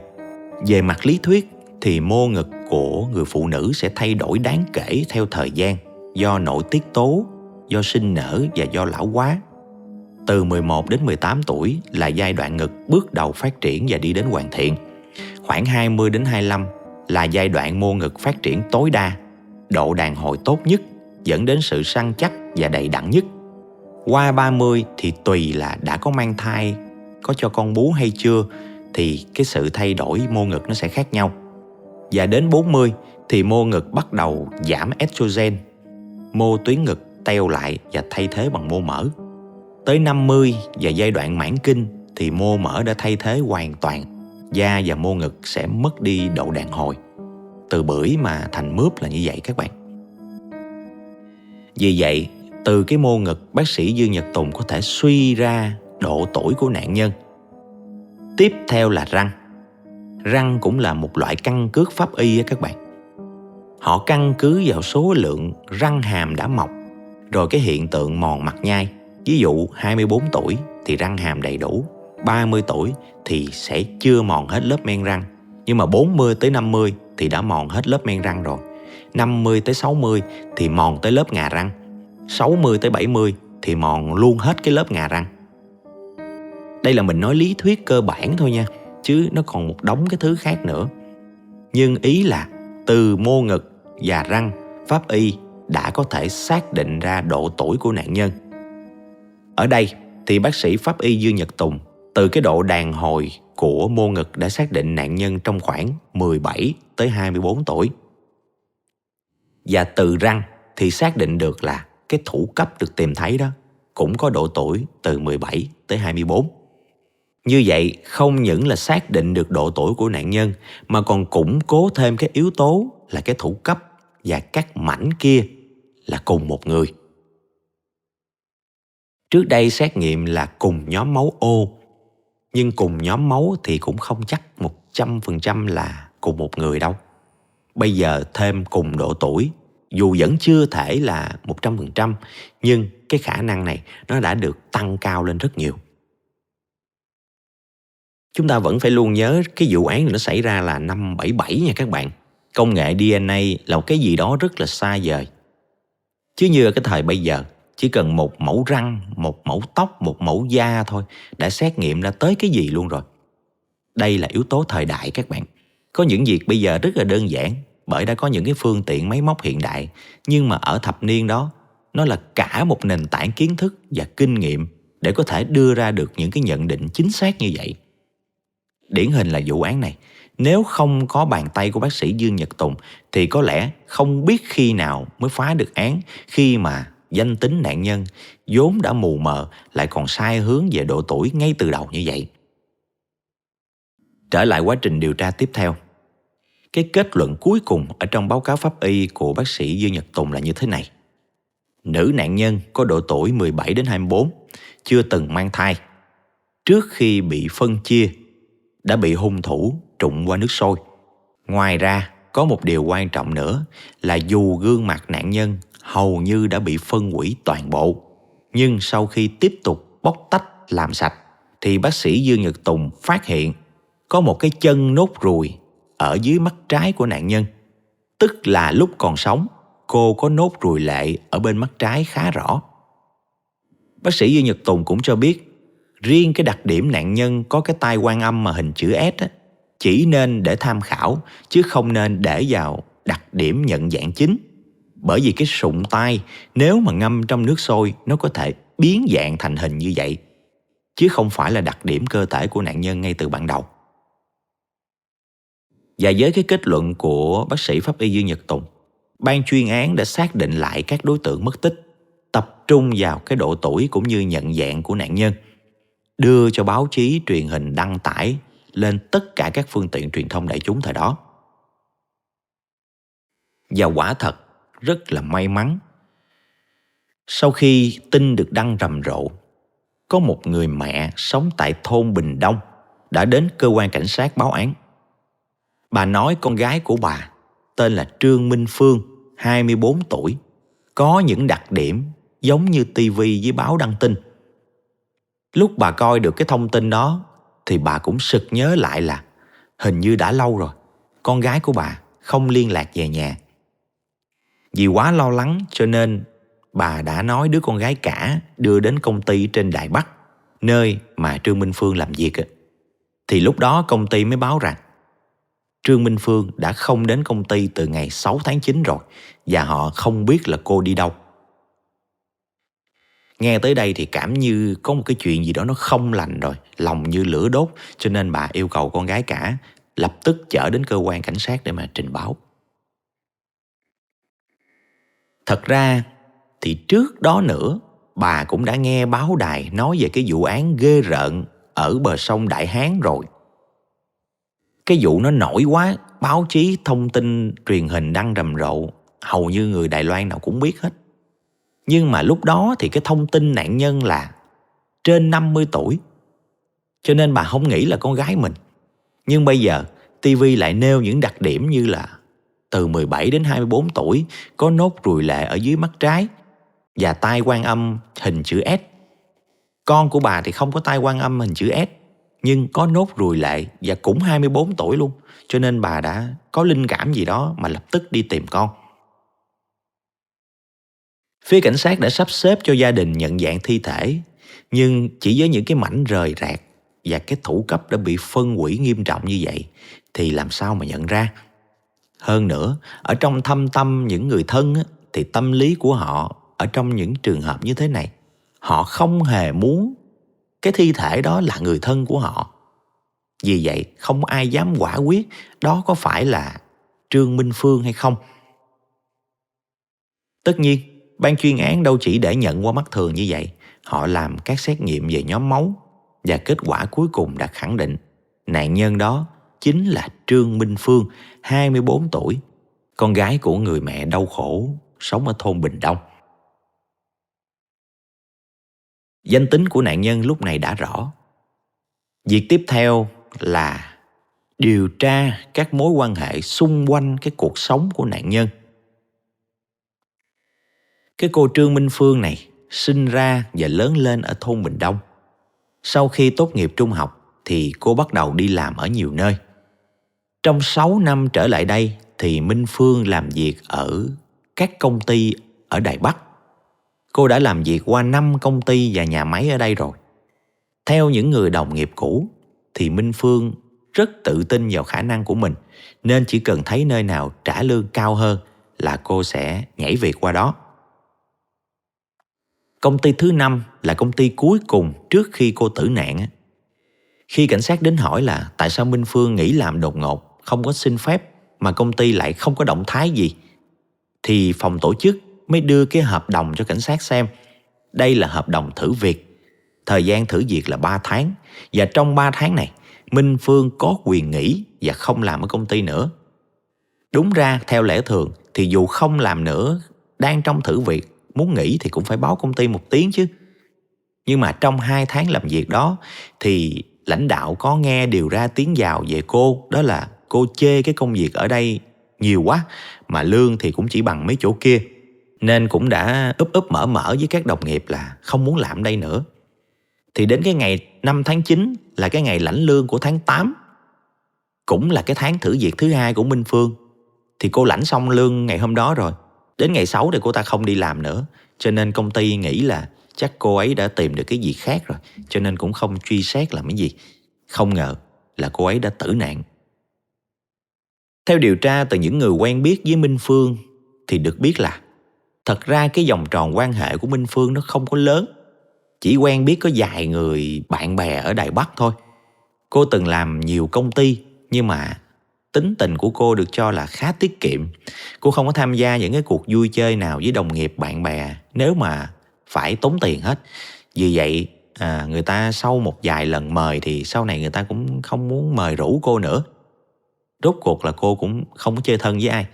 Về mặt lý thuyết thì mô ngực của người phụ nữ sẽ thay đổi đáng kể theo thời gian do nội tiết tố, do sinh nở và do lão hóa. Từ 11 đến 18 tuổi là giai đoạn ngực bước đầu phát triển và đi đến hoàn thiện. Khoảng 20 đến 25 là giai đoạn mô ngực phát triển tối đa, độ đàn hồi tốt nhất, dẫn đến sự săn chắc và đầy đặn nhất. Qua 30 thì tùy là đã có mang thai, có cho con bú hay chưa thì cái sự thay đổi mô ngực nó sẽ khác nhau. Và đến 40 thì mô ngực bắt đầu giảm estrogen, mô tuyến ngực teo lại và thay thế bằng mô mỡ. Tới 50 và giai đoạn mãn kinh thì mô mỡ đã thay thế hoàn toàn, da và mô ngực sẽ mất đi độ đàn hồi. Từ bưởi mà thành mướp là như vậy các bạn. Vì vậy, từ cái mô ngực, bác sĩ Dương Nhật Tùng có thể suy ra độ tuổi của nạn nhân. Tiếp theo là răng. Răng cũng là một loại căn cước pháp y á các bạn. Họ căn cứ vào số lượng răng hàm đã mọc, rồi cái hiện tượng mòn mặt nhai. Ví dụ 24 tuổi thì răng hàm đầy đủ, 30 tuổi thì sẽ chưa mòn hết lớp men răng, nhưng mà 40 tới 50 thì đã mòn hết lớp men răng rồi. 50 tới 60 thì mòn tới lớp ngà răng. 60 tới 70 thì mòn luôn hết cái lớp ngà răng. Đây là mình nói lý thuyết cơ bản thôi nha, chứ nó còn một đống cái thứ khác nữa. Nhưng ý là từ mô ngực và răng, pháp y đã có thể xác định ra độ tuổi của nạn nhân. Ở đây thì bác sĩ pháp y Dương Nhật Tùng từ cái độ đàn hồi của mô ngực đã xác định nạn nhân trong khoảng 17 tới 24 tuổi. Và từ răng thì xác định được là cái thủ cấp được tìm thấy đó cũng có độ tuổi từ 17 tới 24. Như vậy không những là xác định được độ tuổi của nạn nhân mà còn củng cố thêm cái yếu tố là cái thủ cấp và các mảnh kia là cùng một người. Trước đây xét nghiệm là cùng nhóm máu O, nhưng cùng nhóm máu thì cũng không chắc 100% là cùng một người đâu. Bây giờ thêm cùng độ tuổi, dù vẫn chưa thể là 100%, nhưng cái khả năng này nó đã được tăng cao lên rất nhiều. Chúng ta vẫn phải luôn nhớ cái vụ án này nó xảy ra là năm 77 nha các bạn. Công nghệ DNA là một cái gì đó rất là xa vời. Chứ như ở cái thời bây giờ, chỉ cần một mẫu răng, một mẫu tóc, một mẫu da thôi đã xét nghiệm ra tới cái gì luôn rồi. Đây là yếu tố thời đại các bạn. Có những việc bây giờ rất là đơn giản bởi đã có những cái phương tiện máy móc hiện đại, nhưng mà ở thập niên đó nó là cả một nền tảng kiến thức và kinh nghiệm để có thể đưa ra được những cái nhận định chính xác như vậy. Điển hình là vụ án này, nếu không có bàn tay của bác sĩ Dương Nhật Tùng thì có lẽ không biết khi nào mới phá được án, khi mà danh tính nạn nhân vốn đã mù mờ lại còn sai hướng về độ tuổi ngay từ đầu như vậy. Trở lại quá trình điều tra tiếp theo, cái kết luận cuối cùng ở trong báo cáo pháp y của bác sĩ Dương Nhật Tùng là như thế này. Nữ nạn nhân có độ tuổi 17 đến 24, chưa từng mang thai. Trước khi bị phân chia, đã bị hung thủ trụng qua nước sôi. Ngoài ra, có một điều quan trọng nữa là dù gương mặt nạn nhân hầu như đã bị phân hủy toàn bộ, nhưng sau khi tiếp tục bóc tách làm sạch, thì bác sĩ Dương Nhật Tùng phát hiện có một cái chân nốt ruồi ở dưới mắt trái của nạn nhân. Tức là lúc còn sống, cô có nốt ruồi lệ ở bên mắt trái khá rõ. Bác sĩ Dương Nhật Tùng cũng cho biết, riêng cái đặc điểm nạn nhân có cái tai quan âm mà hình chữ S á, chỉ nên để tham khảo chứ không nên để vào đặc điểm nhận dạng chính. Bởi vì cái sụn tai nếu mà ngâm trong nước sôi nó có thể biến dạng thành hình như vậy, chứ không phải là đặc điểm cơ thể của nạn nhân ngay từ ban đầu. Và với cái kết luận của bác sĩ pháp y Dương Nhật Tùng, ban chuyên án đã xác định lại các đối tượng mất tích, tập trung vào cái độ tuổi cũng như nhận dạng của nạn nhân, đưa cho báo chí truyền hình đăng tải lên tất cả các phương tiện truyền thông đại chúng thời đó. Và quả thật rất là may mắn, sau khi tin được đăng rầm rộ, có một người mẹ sống tại thôn Bình Đông đã đến cơ quan cảnh sát báo án. Bà nói con gái của bà tên là Trương Minh Phương, 24 tuổi, có những đặc điểm giống như tivi với báo đăng tin. Lúc bà coi được cái thông tin đó thì bà cũng sực nhớ lại là hình như đã lâu rồi con gái của bà không liên lạc về nhà. Vì quá lo lắng cho nên bà đã nói đứa con gái cả đưa đến công ty trên Đài Bắc, nơi mà Trương Minh Phương làm việc. Thì lúc đó công ty mới báo rằng Trương Minh Phương đã không đến công ty từ ngày 6 tháng 9 rồi và họ không biết là cô đi đâu. Nghe tới đây thì cảm như có một cái chuyện gì đó nó không lành rồi, lòng như lửa đốt, cho nên bà yêu cầu con gái cả lập tức chở đến cơ quan cảnh sát để mà trình báo. Thật ra thì trước đó nữa, bà cũng đã nghe báo đài nói về cái vụ án ghê rợn ở bờ sông Đại Hán rồi. Cái vụ nó nổi quá, báo chí, thông tin, truyền hình đăng rầm rộ, hầu như người Đài Loan nào cũng biết hết. Nhưng mà lúc đó thì cái thông tin nạn nhân là trên 50 tuổi, cho nên bà không nghĩ là con gái mình. Nhưng bây giờ TV lại nêu những đặc điểm như là từ 17 đến 24 tuổi, có nốt ruồi lệ ở dưới mắt trái và tai quan âm hình chữ S. Con của bà thì không có tai quan âm hình chữ S, nhưng có nốt ruồi lệ và cũng 24 tuổi luôn, cho nên bà đã có linh cảm gì đó mà lập tức đi tìm con. Phía cảnh sát đã sắp xếp cho gia đình nhận dạng thi thể, nhưng chỉ với những cái mảnh rời rạc và cái thủ cấp đã bị phân hủy nghiêm trọng như vậy thì làm sao mà nhận ra. Hơn nữa, ở trong thâm tâm những người thân á, thì tâm lý của họ ở trong những trường hợp như thế này, họ không hề muốn cái thi thể đó là người thân của họ. Vì vậy, không ai dám quả quyết đó có phải là Trương Minh Phương hay không. Tất nhiên, ban chuyên án đâu chỉ để nhận qua mắt thường như vậy. Họ làm các xét nghiệm về nhóm máu và kết quả cuối cùng đã khẳng định nạn nhân đó chính là Trương Minh Phương, 24 tuổi, con gái của người mẹ đau khổ sống ở thôn Bình Đông. Danh tính của nạn nhân lúc này đã rõ. Việc tiếp theo là điều tra các mối quan hệ xung quanh cái cuộc sống của nạn nhân. Cái cô Trương Minh Phương này sinh ra và lớn lên ở thôn Bình Đông. Sau khi tốt nghiệp trung học thì cô bắt đầu đi làm ở nhiều nơi. Trong 6 năm trở lại đây thì Minh Phương làm việc ở các công ty ở Đài Bắc. Cô đã làm việc qua 5 công ty và nhà máy ở đây rồi. Theo những người đồng nghiệp cũ thì Minh Phương rất tự tin vào khả năng của mình, nên chỉ cần thấy nơi nào trả lương cao hơn là cô sẽ nhảy việc qua đó. Công ty thứ 5 là công ty cuối cùng trước khi cô tử nạn. Khi cảnh sát đến hỏi là tại sao Minh Phương nghỉ làm đột ngột, không có xin phép mà công ty lại không có động thái gì, thì phòng tổ chức mới đưa cái hợp đồng cho cảnh sát xem. Đây là hợp đồng thử việc. Thời gian thử việc là 3 tháng. Và trong 3 tháng này, Minh Phương có quyền nghỉ và không làm ở công ty nữa. Đúng ra, theo lẽ thường, thì dù không làm nữa, đang trong thử việc, muốn nghỉ thì cũng phải báo công ty 1 tiếng chứ. Nhưng mà trong 2 tháng làm việc đó, thì lãnh đạo có nghe điều ra tiếng vào về cô. Đó là cô chê cái công việc ở đây nhiều quá, mà lương thì cũng chỉ bằng mấy chỗ kia. Nên cũng đã úp mở với các đồng nghiệp là không muốn làm đây nữa. Thì đến cái ngày 5 tháng 9 là cái ngày lãnh lương của tháng 8, cũng là cái tháng thử việc thứ 2 của Minh Phương, thì cô lãnh xong lương ngày hôm đó rồi. Đến ngày 6 thì cô ta không đi làm nữa, cho nên công ty nghĩ là chắc cô ấy đã tìm được cái việc khác rồi, cho nên cũng không truy xét làm cái gì. Không ngờ là cô ấy đã tử nạn. Theo điều tra từ những người quen biết với Minh Phương thì được biết là thật ra cái vòng tròn quan hệ của Minh Phương nó không có lớn. Chỉ quen biết có vài người bạn bè ở Đài Bắc thôi. Cô từng làm nhiều công ty, nhưng mà tính tình của cô được cho là khá tiết kiệm. Cô không có tham gia những cái cuộc vui chơi nào với đồng nghiệp bạn bè nếu mà phải tốn tiền hết. Vì vậy người ta sau một vài lần mời thì sau này người ta cũng không muốn mời rủ cô nữa. Rốt cuộc là cô cũng không có chơi thân với ai.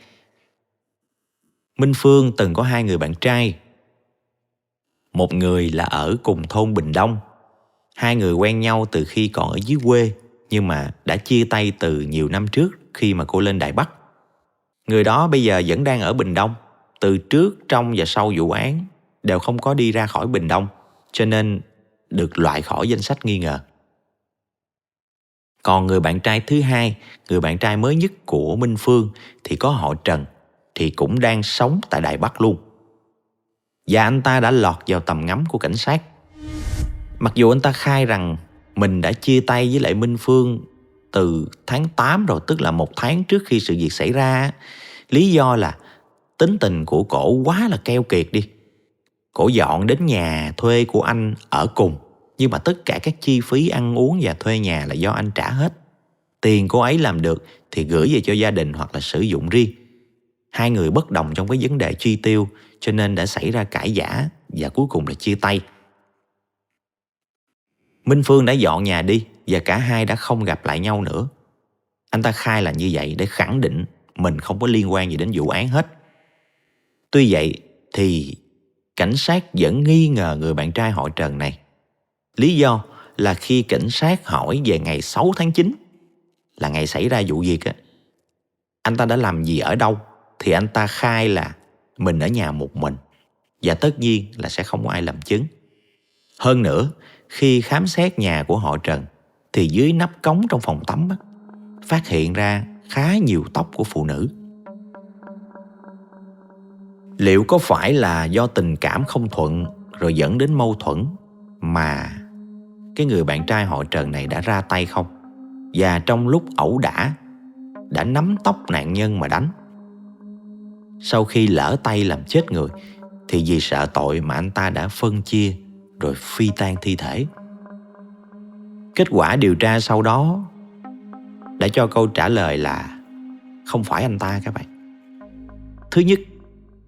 Minh Phương từng có 2 người bạn trai. Một người là ở cùng thôn Bình Đông. 2 người quen nhau từ khi còn ở dưới quê, nhưng mà đã chia tay từ nhiều năm trước khi mà cô lên Đài Bắc. Người đó bây giờ vẫn đang ở Bình Đông. Từ trước, trong và sau vụ án đều không có đi ra khỏi Bình Đông, cho nên được loại khỏi danh sách nghi ngờ. Còn người bạn trai thứ 2, người bạn trai mới nhất của Minh Phương thì có họ Trần, thì cũng đang sống tại Đài Bắc luôn. Và anh ta đã lọt vào tầm ngắm của cảnh sát. Mặc dù anh ta khai rằng mình đã chia tay với lại Minh Phương từ tháng 8 rồi, tức là 1 tháng trước khi sự việc xảy ra. Lý do là tính tình của cổ quá là keo kiệt đi. Cổ dọn đến nhà thuê của anh ở cùng, nhưng mà tất cả các chi phí ăn uống và thuê nhà là do anh trả hết. Tiền cô ấy làm được thì gửi về cho gia đình hoặc là sử dụng riêng. 2 người bất đồng trong cái vấn đề chi tiêu, cho nên đã xảy ra cãi vã và cuối cùng là chia tay. Minh Phương đã dọn nhà đi và cả hai đã không gặp lại nhau nữa. Anh ta khai là như vậy để khẳng định mình không có liên quan gì đến vụ án hết. Tuy vậy thì cảnh sát vẫn nghi ngờ người bạn trai họ Trần này. Lý do là khi cảnh sát hỏi về ngày 6 tháng 9 là ngày xảy ra vụ việc, anh ta đã làm gì ở đâu, thì anh ta khai là mình ở nhà một mình, và tất nhiên là sẽ không có ai làm chứng. Hơn nữa, khi khám xét nhà của họ Trần thì dưới nắp cống trong phòng tắm phát hiện ra khá nhiều tóc của phụ nữ. Liệu có phải là do tình cảm không thuận rồi dẫn đến mâu thuẫn mà cái người bạn trai họ Trần này đã ra tay không? Và trong lúc ẩu đả đã nắm tóc nạn nhân mà đánh. Sau khi lỡ tay làm chết người thì vì sợ tội mà anh ta đã phân chia rồi phi tang thi thể. Kết quả điều tra sau đó đã cho câu trả lời là không phải anh ta các bạn. Thứ nhất,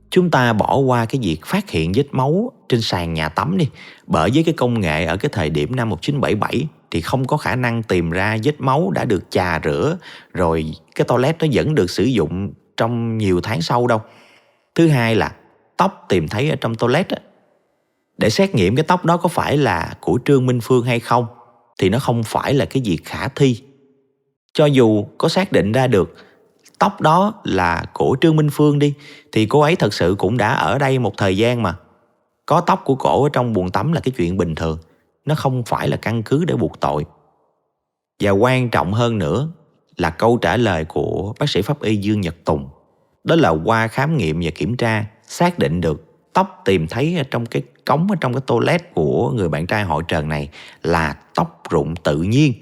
chúng ta bỏ qua cái việc phát hiện vết máu trên sàn nhà tắm đi. Bởi với cái công nghệ ở cái thời điểm năm 1977 thì không có khả năng tìm ra vết máu đã được chà rửa rồi cái toilet nó vẫn được sử dụng trong nhiều tháng sau đâu. Thứ hai là tóc tìm thấy ở trong toilet á, để xét nghiệm cái tóc đó có phải là của Trương Minh Phương hay không thì nó không phải là cái việc khả thi. Cho dù có xác định ra được tóc đó là của Trương Minh Phương đi thì cô ấy thật sự cũng đã ở đây một thời gian mà. Có tóc của cổ ở trong bồn tắm là cái chuyện bình thường. Nó không phải là căn cứ để buộc tội. Và quan trọng hơn nữa là câu trả lời của bác sĩ pháp y Dương Nhật Tùng. Đó là qua khám nghiệm và kiểm tra xác định được tóc tìm thấy ở trong cái cống ở trong cái toilet của người bạn trai họ Trần này là tóc rụng tự nhiên.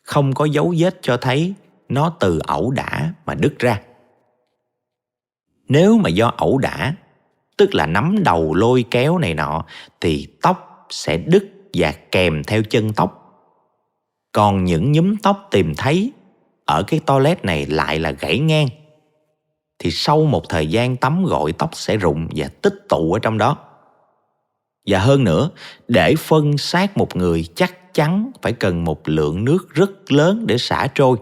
Không có dấu vết cho thấy nó từ ẩu đả mà đứt ra. Nếu mà do ẩu đả, tức là nắm đầu lôi kéo này nọ, thì tóc sẽ đứt và kèm theo chân tóc. Còn những nhúm tóc tìm thấy ở cái toilet này lại là gãy ngang. Thì sau một thời gian tắm gội tóc sẽ rụng và tích tụ ở trong đó. Và hơn nữa, để phân xác một người chắc chắn phải cần một lượng nước rất lớn để xả trôi.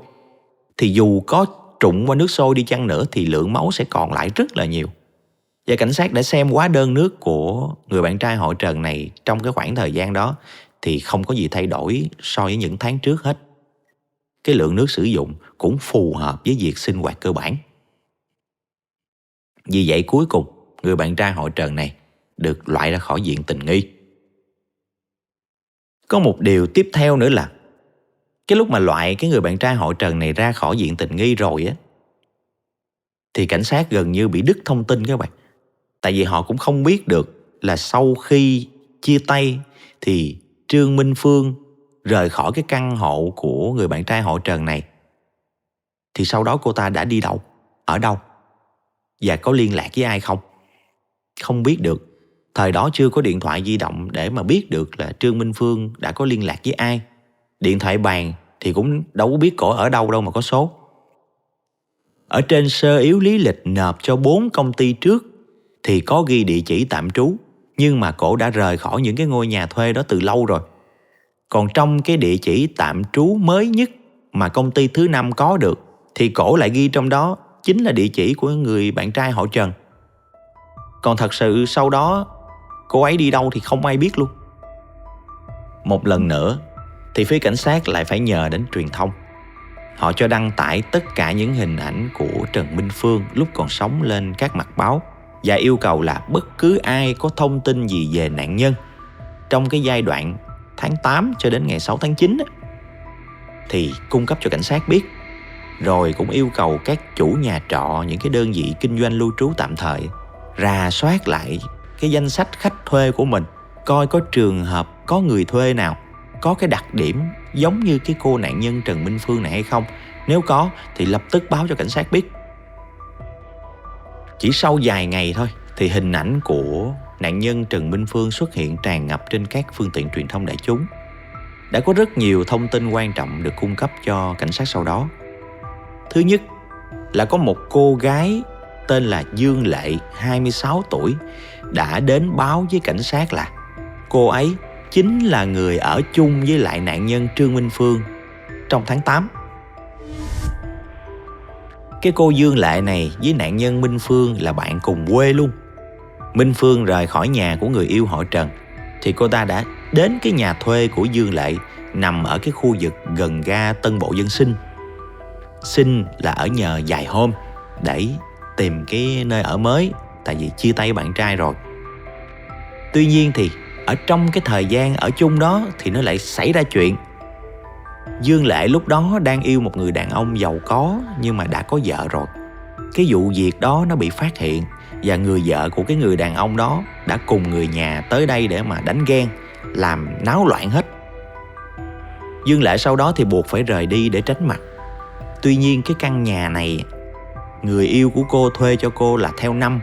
Thì dù có trụng qua nước sôi đi chăng nữa thì lượng máu sẽ còn lại rất là nhiều. Và cảnh sát đã xem hóa đơn nước của người bạn trai họ Trần này trong cái khoảng thời gian đó thì không có gì thay đổi so với những tháng trước hết. Cái lượng nước sử dụng cũng phù hợp với việc sinh hoạt cơ bản. Vì vậy cuối cùng người bạn trai họ Trần này được loại ra khỏi diện tình nghi. Có một điều tiếp theo nữa là cái lúc mà loại cái người bạn trai họ Trần này ra khỏi diện tình nghi rồi á thì cảnh sát gần như bị đứt thông tin các bạn. Tại vì họ cũng không biết được là sau khi chia tay thì Trương Minh Phương rời khỏi cái căn hộ của người bạn trai họ Trần này thì sau đó cô ta đã đi đâu, ở đâu và có liên lạc với ai không. Không biết được. Thời đó chưa có điện thoại di động để mà biết được là Trương Minh Phương đã có liên lạc với ai. Điện thoại bàn thì cũng đâu có biết cổ ở đâu mà có số. Ở trên sơ yếu lý lịch nộp cho 4 công ty trước thì có ghi địa chỉ tạm trú, nhưng mà cổ đã rời khỏi những cái ngôi nhà thuê đó từ lâu rồi. Còn trong cái địa chỉ tạm trú mới nhất mà công ty thứ 5 có được thì cổ lại ghi trong đó chính là địa chỉ của người bạn trai họ Trần. Còn thật sự sau đó cô ấy đi đâu thì không ai biết luôn. Một lần nữa thì phía cảnh sát lại phải nhờ đến truyền thông. Họ cho đăng tải tất cả những hình ảnh của Trần Minh Phương lúc còn sống lên các mặt báo và yêu cầu là bất cứ ai có thông tin gì về nạn nhân trong cái giai đoạn tháng 8 cho đến ngày 6 tháng 9 thì cung cấp cho cảnh sát biết. Rồi cũng yêu cầu các chủ nhà trọ, những cái đơn vị kinh doanh lưu trú tạm thời rà soát lại cái danh sách khách thuê của mình, coi có trường hợp có người thuê nào có cái đặc điểm giống như cái cô nạn nhân Trần Minh Phương này hay không. Nếu có thì lập tức báo cho cảnh sát biết. Chỉ sau vài ngày thôi thì hình ảnh của nạn nhân Trần Minh Phương xuất hiện tràn ngập trên các phương tiện truyền thông đại chúng. Đã có rất nhiều thông tin quan trọng được cung cấp cho cảnh sát sau đó. Thứ nhất là có một cô gái tên là Dương Lệ, 26 tuổi, đã đến báo với cảnh sát là cô ấy chính là người ở chung với lại nạn nhân Trương Minh Phương trong tháng 8. Cái cô Dương Lệ này với nạn nhân Minh Phương là bạn cùng quê luôn. Minh Phương rời khỏi nhà của người yêu họ Trần thì cô ta đã đến cái nhà thuê của Dương Lệ nằm ở cái khu vực gần ga Tân Bộ Dân Sinh. Sinh là ở nhờ vài hôm để tìm cái nơi ở mới, tại vì chia tay bạn trai rồi. Tuy nhiên thì ở trong cái thời gian ở chung đó thì nó lại xảy ra chuyện. Dương Lệ lúc đó đang yêu một người đàn ông giàu có nhưng mà đã có vợ rồi. Cái vụ việc đó nó bị phát hiện và người vợ của cái người đàn ông đó đã cùng người nhà tới đây để mà đánh ghen, làm náo loạn hết. Dương Lệ sau đó thì buộc phải rời đi để tránh mặt. Tuy nhiên cái căn nhà này người yêu của cô thuê cho cô là theo năm,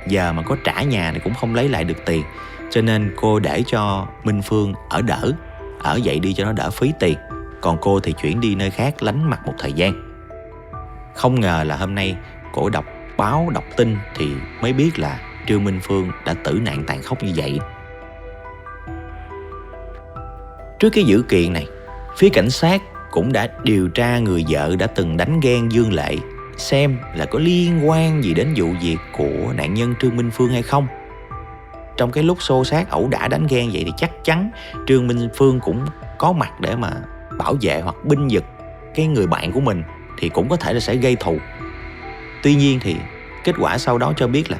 giờ mà có trả nhà thì cũng không lấy lại được tiền, cho nên cô để cho Minh Phương ở vậy đi cho nó đỡ phí tiền, còn cô thì chuyển đi nơi khác lánh mặt một thời gian. Không ngờ là hôm nay cổ đọc báo đọc tin thì mới biết là Trương Minh Phương đã tử nạn tàn khốc như vậy. Trước cái dữ kiện này, phía cảnh sát cũng đã điều tra người vợ đã từng đánh ghen Dương Lệ, xem là có liên quan gì đến vụ việc của nạn nhân Trương Minh Phương hay không. Trong cái lúc xô xát ẩu đả đánh ghen vậy thì chắc chắn Trương Minh Phương cũng có mặt để mà bảo vệ hoặc binh vực cái người bạn của mình, thì cũng có thể là sẽ gây thù. Tuy nhiên thì kết quả sau đó cho biết là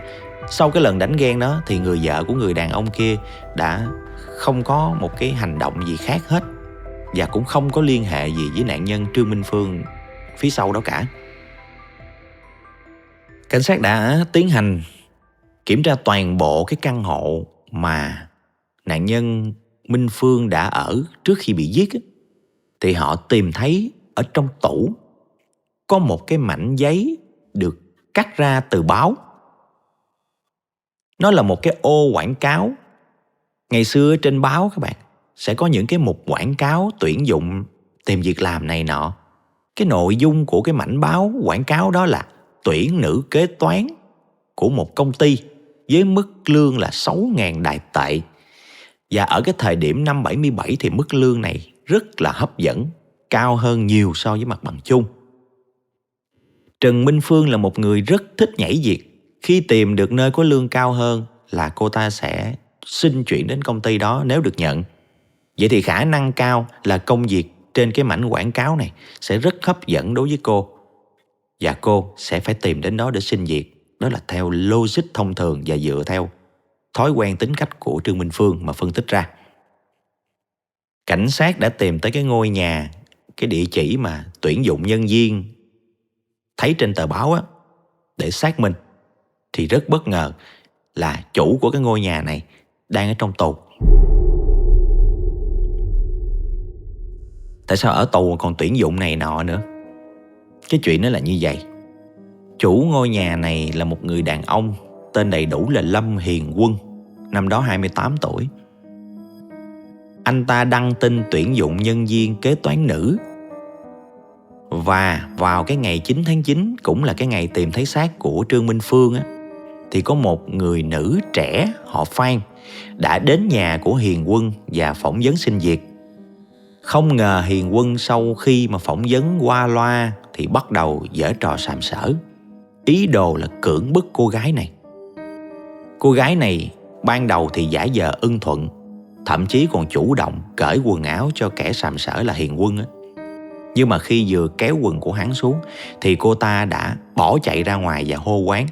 sau cái lần đánh ghen đó thì người vợ của người đàn ông kia đã không có một cái hành động gì khác hết, và cũng không có liên hệ gì với nạn nhân Trương Minh Phương phía sau đó cả. Cảnh sát đã tiến hành kiểm tra toàn bộ cái căn hộ mà nạn nhân Minh Phương đã ở trước khi bị giết, thì họ tìm thấy ở trong tủ có một cái mảnh giấy được cắt ra từ báo. Nó là một cái ô quảng cáo. Ngày xưa trên báo các bạn sẽ có những cái mục quảng cáo tuyển dụng tìm việc làm này nọ. Cái nội dung của cái mảnh báo quảng cáo đó là tuyển nữ kế toán của một công ty với mức lương là 6.000 Đài tệ. Và ở cái thời điểm năm 77 thì mức lương này rất là hấp dẫn, cao hơn nhiều so với mặt bằng chung. Trần Minh Phương là một người rất thích nhảy việc. Khi tìm được nơi có lương cao hơn là cô ta sẽ xin chuyển đến công ty đó nếu được nhận. Vậy thì khả năng cao là công việc trên cái mảnh quảng cáo này sẽ rất hấp dẫn đối với cô, và cô sẽ phải tìm đến đó để xin việc. Đó là theo logic thông thường và dựa theo thói quen tính cách của Trương Minh Phương mà phân tích ra. Cảnh sát đã tìm tới cái ngôi nhà, cái địa chỉ mà tuyển dụng nhân viên thấy trên tờ báo á, để xác minh. Thì rất bất ngờ là chủ của cái ngôi nhà này đang ở trong tù. Tại sao ở tù còn tuyển dụng này nọ nữa? Cái chuyện đó là như vậy. Chủ ngôi nhà này là một người đàn ông tên đầy đủ là Lâm Hiền Quân, năm đó 28 tuổi. Anh ta đăng tin tuyển dụng nhân viên kế toán nữ. Và vào cái ngày 9 tháng 9, cũng là cái ngày tìm thấy xác của Trương Minh Phương á, thì có một người nữ trẻ họ Phan đã đến nhà của Hiền Quân và phỏng vấn xin việc. Không ngờ Hiền Quân sau khi mà phỏng vấn qua loa thì bắt đầu giở trò sàm sỡ, ý đồ là cưỡng bức cô gái này. Cô gái này ban đầu thì giả vờ ưng thuận, thậm chí còn chủ động cởi quần áo cho kẻ sàm sỡ là Hiền Quân á. Nhưng mà khi vừa kéo quần của hắn xuống thì cô ta đã bỏ chạy ra ngoài và hô quán.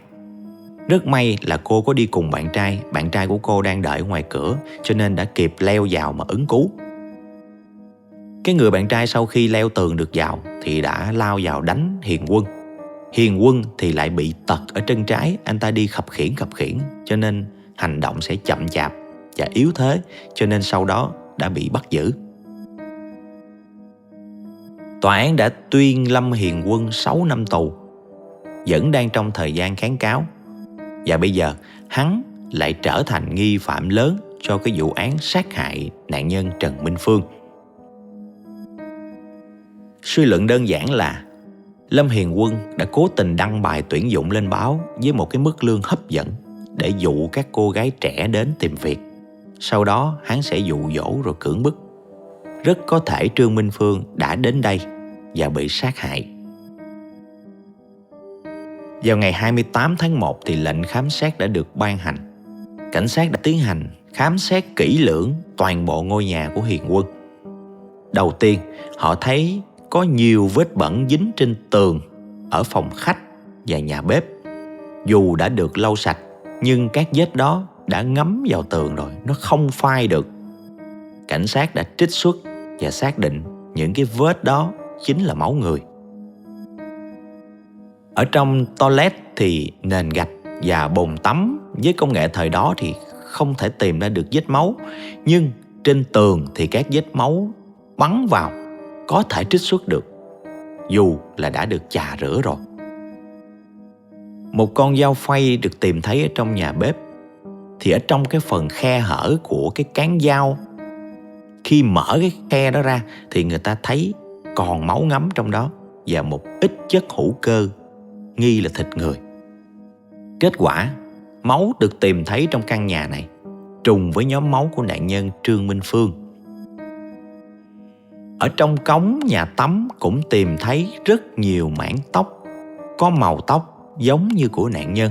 Rất may là cô có đi cùng bạn trai của cô đang đợi ngoài cửa, cho nên đã kịp leo vào mà ứng cứu. Cái người bạn trai sau khi leo tường được vào thì đã lao vào đánh Hiền Quân. Hiền Quân thì lại bị tật ở chân trái, anh ta đi khập khiễng cho nên hành động sẽ chậm chạp và yếu thế, cho nên sau đó đã bị bắt giữ. Tòa án đã tuyên Lâm Hiền Quân 6 năm tù, vẫn đang trong thời gian kháng cáo. Và bây giờ hắn lại trở thành nghi phạm lớn cho cái vụ án sát hại nạn nhân Trần Minh Phương. Suy luận đơn giản là Lâm Hiền Quân đã cố tình đăng bài tuyển dụng lên báo với một cái mức lương hấp dẫn để dụ các cô gái trẻ đến tìm việc. Sau đó hắn sẽ dụ dỗ rồi cưỡng bức. Rất có thể Trương Minh Phương đã đến đây và bị sát hại. Vào ngày 28 tháng 1 thì lệnh khám xét đã được ban hành. Cảnh sát đã tiến hành khám xét kỹ lưỡng toàn bộ ngôi nhà của Hiền Quân. Đầu tiên, họ thấy có nhiều vết bẩn dính trên tường ở phòng khách và nhà bếp. Dù đã được lau sạch, nhưng các vết đó đã ngấm vào tường rồi, nó không phai được. Cảnh sát đã trích xuất và xác định những cái vết đó chính là máu người. Ở trong toilet thì nền gạch và bồn tắm với công nghệ thời đó thì không thể tìm ra được vết máu. Nhưng trên tường thì các vết máu bắn vào có thể trích xuất được. dù là đã được chà rửa rồi. Một con dao phay được tìm thấy ở trong nhà bếp. Thì ở trong cái phần khe hở của cái cán dao, khi mở cái khe đó ra thì người ta thấy còn máu ngấm trong đó và một ít chất hữu cơ nghi là thịt người. Kết quả, máu được tìm thấy trong căn nhà này trùng với nhóm máu của nạn nhân Trương Minh Phương. Ở trong cống nhà tắm cũng tìm thấy rất nhiều mảng tóc có màu tóc giống như của nạn nhân.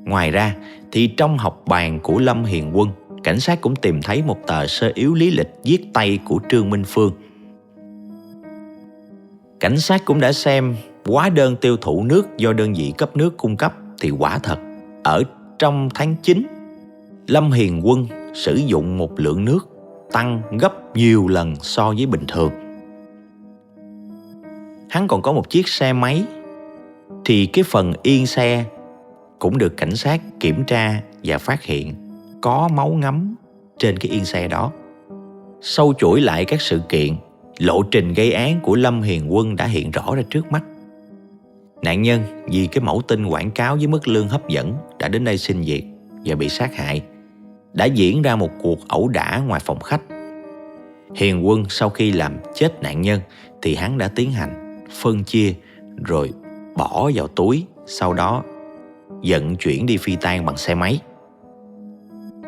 Ngoài ra thì trong học bàn của Lâm Hiền Quân, cảnh sát cũng tìm thấy một tờ sơ yếu lý lịch viết tay của Trương Minh Phương. Cảnh sát cũng đã xem hóa đơn tiêu thụ nước do đơn vị cấp nước cung cấp thì quả thật ở trong tháng 9, Lâm Hiền Quân sử dụng một lượng nước tăng gấp nhiều lần so với bình thường. Hắn còn có một chiếc xe máy, thì cái phần yên xe cũng được cảnh sát kiểm tra và phát hiện có máu ngấm trên cái yên xe đó. Sâu chuỗi lại các sự kiện, lộ trình gây án của Lâm Hiền Quân đã hiện rõ ra trước mắt. Nạn nhân vì cái mẫu tin quảng cáo với mức lương hấp dẫn đã đến đây xin việc và bị sát hại. Đã diễn ra một cuộc ẩu đả ngoài phòng khách. Hiền Quân sau khi làm chết nạn nhân thì hắn đã tiến hành phân chia rồi bỏ vào túi, sau đó vận chuyển đi phi tang bằng xe máy.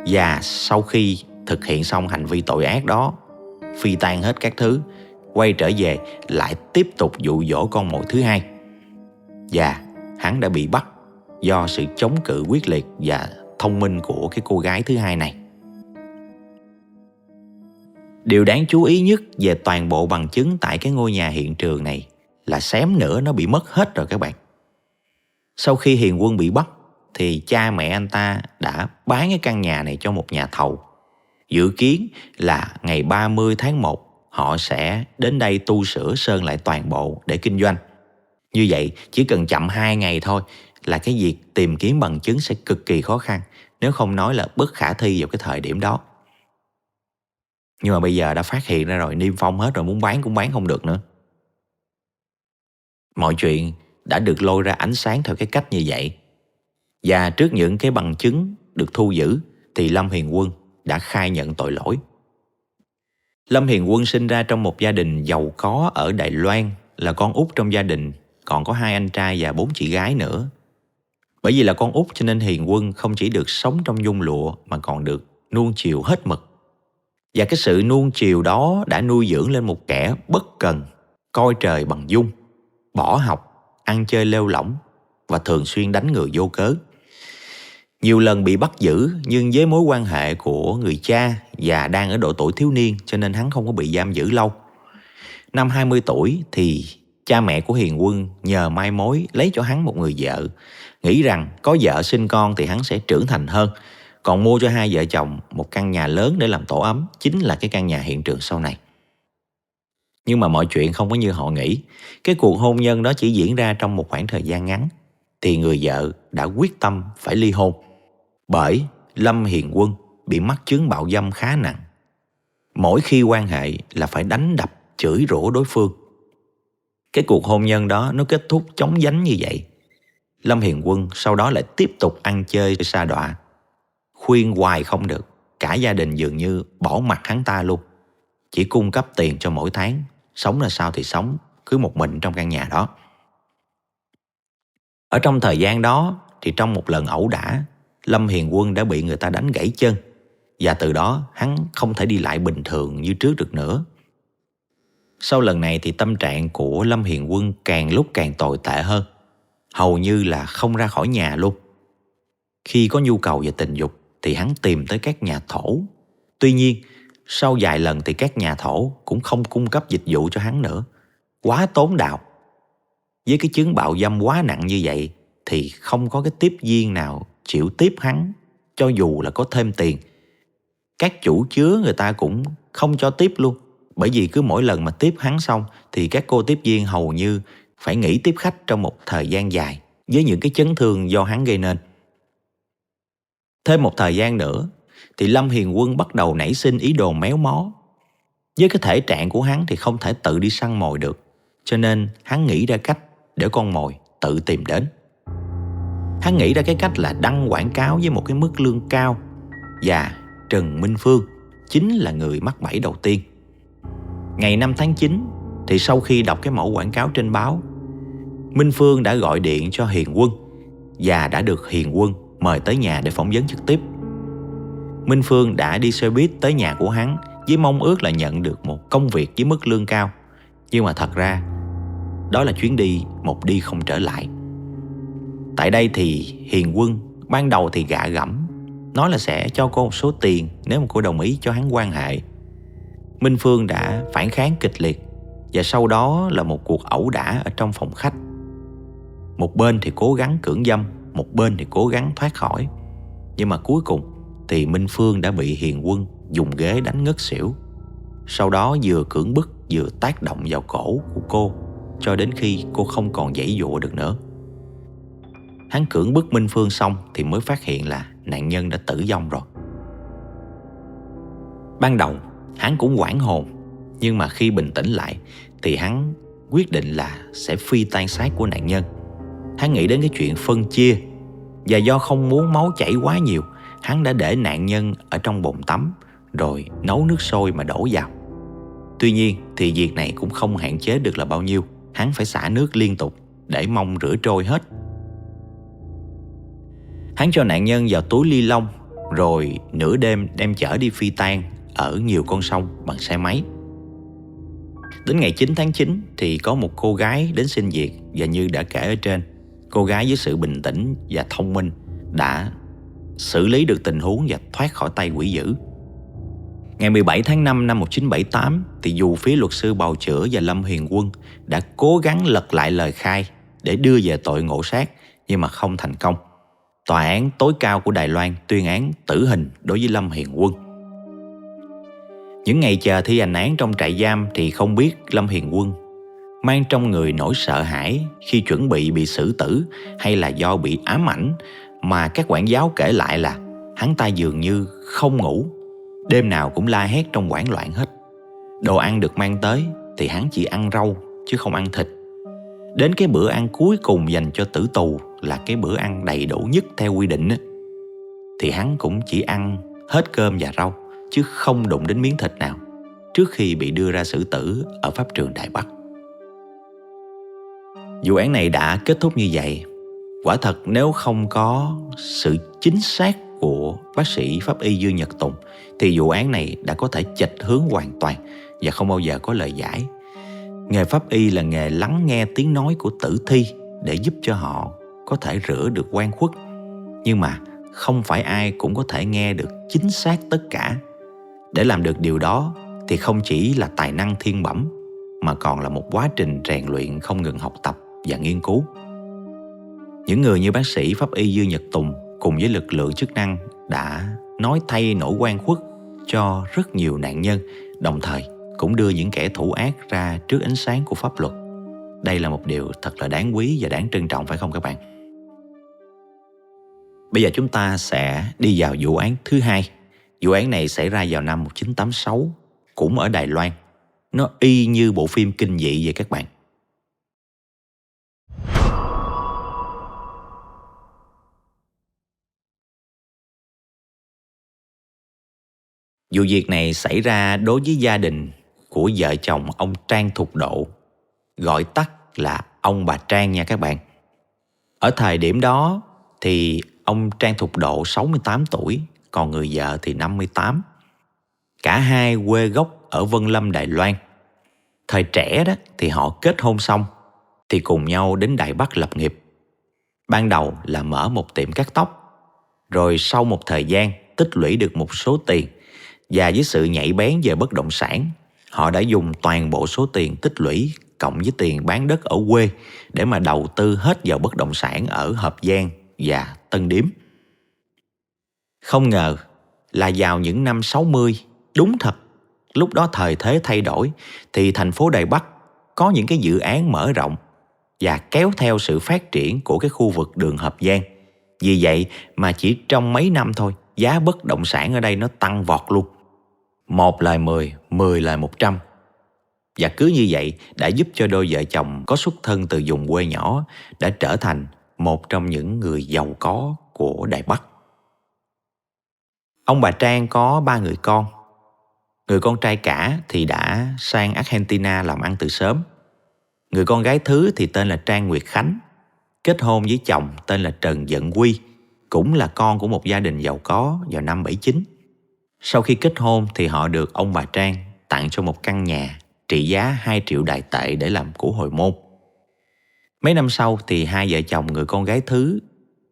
Và sau khi thực hiện xong hành vi tội ác đó, phi tang hết các thứ, quay trở về lại tiếp tục dụ dỗ con mồi thứ hai. Và hắn đã bị bắt do sự chống cự quyết liệt và thông minh của cái cô gái thứ hai này. Điều đáng chú ý nhất về toàn bộ bằng chứng tại cái ngôi nhà hiện trường này là xém nữa nó bị mất hết rồi các bạn. Sau khi Hiền Quân bị bắt thì cha mẹ anh ta đã bán cái căn nhà này cho một nhà thầu. Dự kiến là ngày 30 tháng 1 họ sẽ đến đây tu sửa sơn lại toàn bộ để kinh doanh. Như vậy chỉ cần chậm 2 ngày thôi là cái việc tìm kiếm bằng chứng sẽ cực kỳ khó khăn, nếu không nói là bất khả thi vào cái thời điểm đó. Nhưng mà bây giờ đã phát hiện ra rồi, niêm phong hết rồi, muốn bán cũng bán không được nữa. Mọi chuyện đã được lôi ra ánh sáng theo cái cách như vậy. Và trước những cái bằng chứng được thu giữ thì Lâm Hiền Quân đã khai nhận tội lỗi. Lâm Hiền Quân sinh ra trong một gia đình giàu có ở Đài Loan, là con út trong gia đình, còn có 2 anh trai và 4 chị gái nữa. Bởi vì là con út cho nên Hiền Quân không chỉ được sống trong nhung lụa mà còn được nuông chiều hết mực. Và cái sự nuông chiều đó đã nuôi dưỡng lên một kẻ bất cần, coi trời bằng dung, bỏ học, ăn chơi lêu lỏng và thường xuyên đánh người vô cớ. Nhiều lần bị bắt giữ, nhưng với mối quan hệ của người cha và đang ở độ tuổi thiếu niên cho nên hắn không có bị giam giữ lâu. Năm 20 tuổi thì cha mẹ của Hiền Quân nhờ mai mối lấy cho hắn một người vợ, nghĩ rằng có vợ sinh con thì hắn sẽ trưởng thành hơn, còn mua cho hai vợ chồng một căn nhà lớn để làm tổ ấm, chính là cái căn nhà hiện trường sau này. Nhưng mà mọi chuyện không có như họ nghĩ. Cái cuộc hôn nhân đó chỉ diễn ra trong một khoảng thời gian ngắn thì người vợ đã quyết tâm phải ly hôn. Bởi Lâm Hiền Quân bị mắc chứng bạo dâm khá nặng. Mỗi khi quan hệ là phải đánh đập, chửi rủa đối phương. Cái cuộc hôn nhân đó nó kết thúc chóng vánh như vậy. Lâm Hiền Quân sau đó lại tiếp tục ăn chơi sa đọa. Khuyên hoài không được, cả gia đình dường như bỏ mặc hắn ta luôn. Chỉ cung cấp tiền cho mỗi tháng, sống là sao thì sống, cứ một mình trong căn nhà đó. Ở trong thời gian đó thì trong một lần ẩu đả, Lâm Hiền Quân đã bị người ta đánh gãy chân. Và từ đó hắn không thể đi lại bình thường như trước được nữa. Sau lần này thì tâm trạng của Lâm Hiền Quân càng lúc càng tồi tệ hơn. Hầu như là không ra khỏi nhà luôn. Khi có nhu cầu về tình dục thì hắn tìm tới các nhà thổ. Tuy nhiên, sau vài lần thì các nhà thổ cũng không cung cấp dịch vụ cho hắn nữa. Quá tốn đào. Với cái chứng bạo dâm quá nặng như vậy thì không có cái tiếp viên nào chịu tiếp hắn, cho dù là có thêm tiền. Các chủ chứa người ta cũng không cho tiếp luôn. Bởi vì cứ mỗi lần mà tiếp hắn xong thì các cô tiếp viên hầu như phải nghỉ tiếp khách trong một thời gian dài với những cái chấn thương do hắn gây nên. Thêm một thời gian nữa thì Lâm Hiền Quân bắt đầu nảy sinh ý đồ méo mó. Với cái thể trạng của hắn thì không thể tự đi săn mồi được. cho nên hắn nghĩ ra cách để con mồi tự tìm đến. Hắn nghĩ ra cái cách là đăng quảng cáo với một cái mức lương cao, và Trần Minh Phương chính là người mắc bẫy đầu tiên. Ngày 5 tháng 9 thì sau khi đọc cái mẫu quảng cáo trên báo, Minh Phương đã gọi điện cho Hiền Quân và đã được Hiền Quân mời tới nhà để phỏng vấn trực tiếp. Minh Phương đã đi xe buýt tới nhà của hắn với mong ước là nhận được một công việc với mức lương cao. Nhưng mà thật ra đó là chuyến đi một đi không trở lại. Tại đây thì Hiền Quân ban đầu thì gạ gẫm, nói là sẽ cho cô một số tiền nếu mà cô đồng ý cho hắn quan hệ. Minh Phương đã phản kháng kịch liệt, và sau đó là một cuộc ẩu đả ở trong phòng khách. Một bên thì cố gắng cưỡng dâm, một bên thì cố gắng thoát khỏi. Nhưng mà cuối cùng thì Minh Phương đã bị Hiền Quân dùng ghế đánh ngất xỉu. Sau đó vừa cưỡng bức vừa tác động vào cổ của cô cho đến khi cô không còn giãy giụa được nữa. Hắn cưỡng bức Minh Phương xong thì mới phát hiện là nạn nhân đã tử vong rồi. Ban đầu hắn cũng hoảng hồn, nhưng mà khi bình tĩnh lại thì hắn quyết định là sẽ phi tang xác của nạn nhân. Hắn nghĩ đến cái chuyện phân chia, và do không muốn máu chảy quá nhiều, hắn đã để nạn nhân ở trong bồn tắm rồi nấu nước sôi mà đổ vào. Tuy nhiên thì việc này cũng không hạn chế được là bao nhiêu. Hắn phải xả nước liên tục để mong rửa trôi hết. Hắn cho nạn nhân vào túi ni lông, rồi nửa đêm đem chở đi phi tang ở nhiều con sông bằng xe máy. Đến ngày 9 tháng 9 thì có một cô gái đến xin việc, và như đã kể ở trên, cô gái với sự bình tĩnh và thông minh đã xử lý được tình huống và thoát khỏi tay quỷ dữ. Ngày 17 tháng 5 năm 1978 thì dù phía luật sư bào chữa và Lâm Hiền Quân đã cố gắng lật lại lời khai để đưa về tội ngộ sát, nhưng mà không thành công. Tòa án tối cao của Đài Loan tuyên án tử hình đối với Lâm Hiền Quân. Những ngày chờ thi hành án trong trại giam thì không biết Lâm Hiền Quân mang trong người nỗi sợ hãi khi chuẩn bị xử tử, hay là do bị ám ảnh, mà các quản giáo kể lại là hắn ta dường như không ngủ, đêm nào cũng la hét trong hoảng loạn hết. Đồ ăn được mang tới thì hắn chỉ ăn rau chứ không ăn thịt. Đến cái bữa ăn cuối cùng dành cho tử tù, là cái bữa ăn đầy đủ nhất theo quy định, thì hắn cũng chỉ ăn hết cơm và rau, chứ không đụng đến miếng thịt nào trước khi bị đưa ra xử tử ở pháp trường Đài Bắc. Vụ án này đã kết thúc như vậy. Quả thật nếu không có sự chính xác của bác sĩ pháp y Dương Nhật Tùng thì vụ án này đã có thể chệch hướng hoàn toàn và không bao giờ có lời giải. Nghề pháp y là nghề lắng nghe tiếng nói của tử thi để giúp cho họ có thể rửa được oan khuất. Nhưng mà không phải ai cũng có thể nghe được chính xác tất cả. Để làm được điều đó thì không chỉ là tài năng thiên bẩm, mà còn là một quá trình rèn luyện không ngừng học tập và nghiên cứu. Những người như bác sĩ pháp y Dương Nhật Tùng cùng với lực lượng chức năng đã nói thay nỗi oan khuất cho rất nhiều nạn nhân, đồng thời cũng đưa những kẻ thủ ác ra trước ánh sáng của pháp luật. Đây là một điều thật là đáng quý và đáng trân trọng, phải không các bạn? Bây giờ chúng ta sẽ đi vào vụ án thứ hai. Vụ án này xảy ra vào năm 1986, cũng ở Đài Loan. Nó y như bộ phim kinh dị vậy các bạn. Vụ việc này xảy ra đối với gia đình của vợ chồng ông Trang Thục Độ, gọi tắt là ông bà Trang nha các bạn. Ở thời điểm đó thì ông Trang Thục Độ 68 tuổi, còn người vợ thì 58. Cả hai quê gốc ở Vân Lâm, Đài Loan. Thời trẻ đó thì họ kết hôn xong thì cùng nhau đến Đài Bắc lập nghiệp. Ban đầu là mở một tiệm cắt tóc, rồi sau một thời gian tích lũy được một số tiền, và với sự nhạy bén về bất động sản, họ đã dùng toàn bộ số tiền tích lũy cộng với tiền bán đất ở quê để mà đầu tư hết vào bất động sản ở Hợp Giang và Tân Điếm. Không ngờ là vào những năm 60, đúng thật, lúc đó thời thế thay đổi, thì thành phố Đài Bắc có những cái dự án mở rộng và kéo theo sự phát triển của cái khu vực đường Hợp Giang. Vì vậy mà chỉ trong mấy năm thôi, giá bất động sản ở đây nó tăng vọt luôn. 1 lời 10, 10 lời 100. Và cứ như vậy đã giúp cho đôi vợ chồng có xuất thân từ vùng quê nhỏ đã trở thành một trong những người giàu có của Đài Bắc. Ông bà Trang có 3 người con. Người con trai cả thì đã sang Argentina làm ăn từ sớm. Người con gái thứ thì tên là Trang Nguyệt Khánh, kết hôn với chồng tên là Trần Dận Quy, cũng là con của một gia đình giàu có vào năm 79. Sau khi kết hôn thì họ được ông bà Trang tặng cho một căn nhà trị giá 2 triệu Đài tệ để làm của hồi môn. Mấy năm sau thì hai vợ chồng người con gái thứ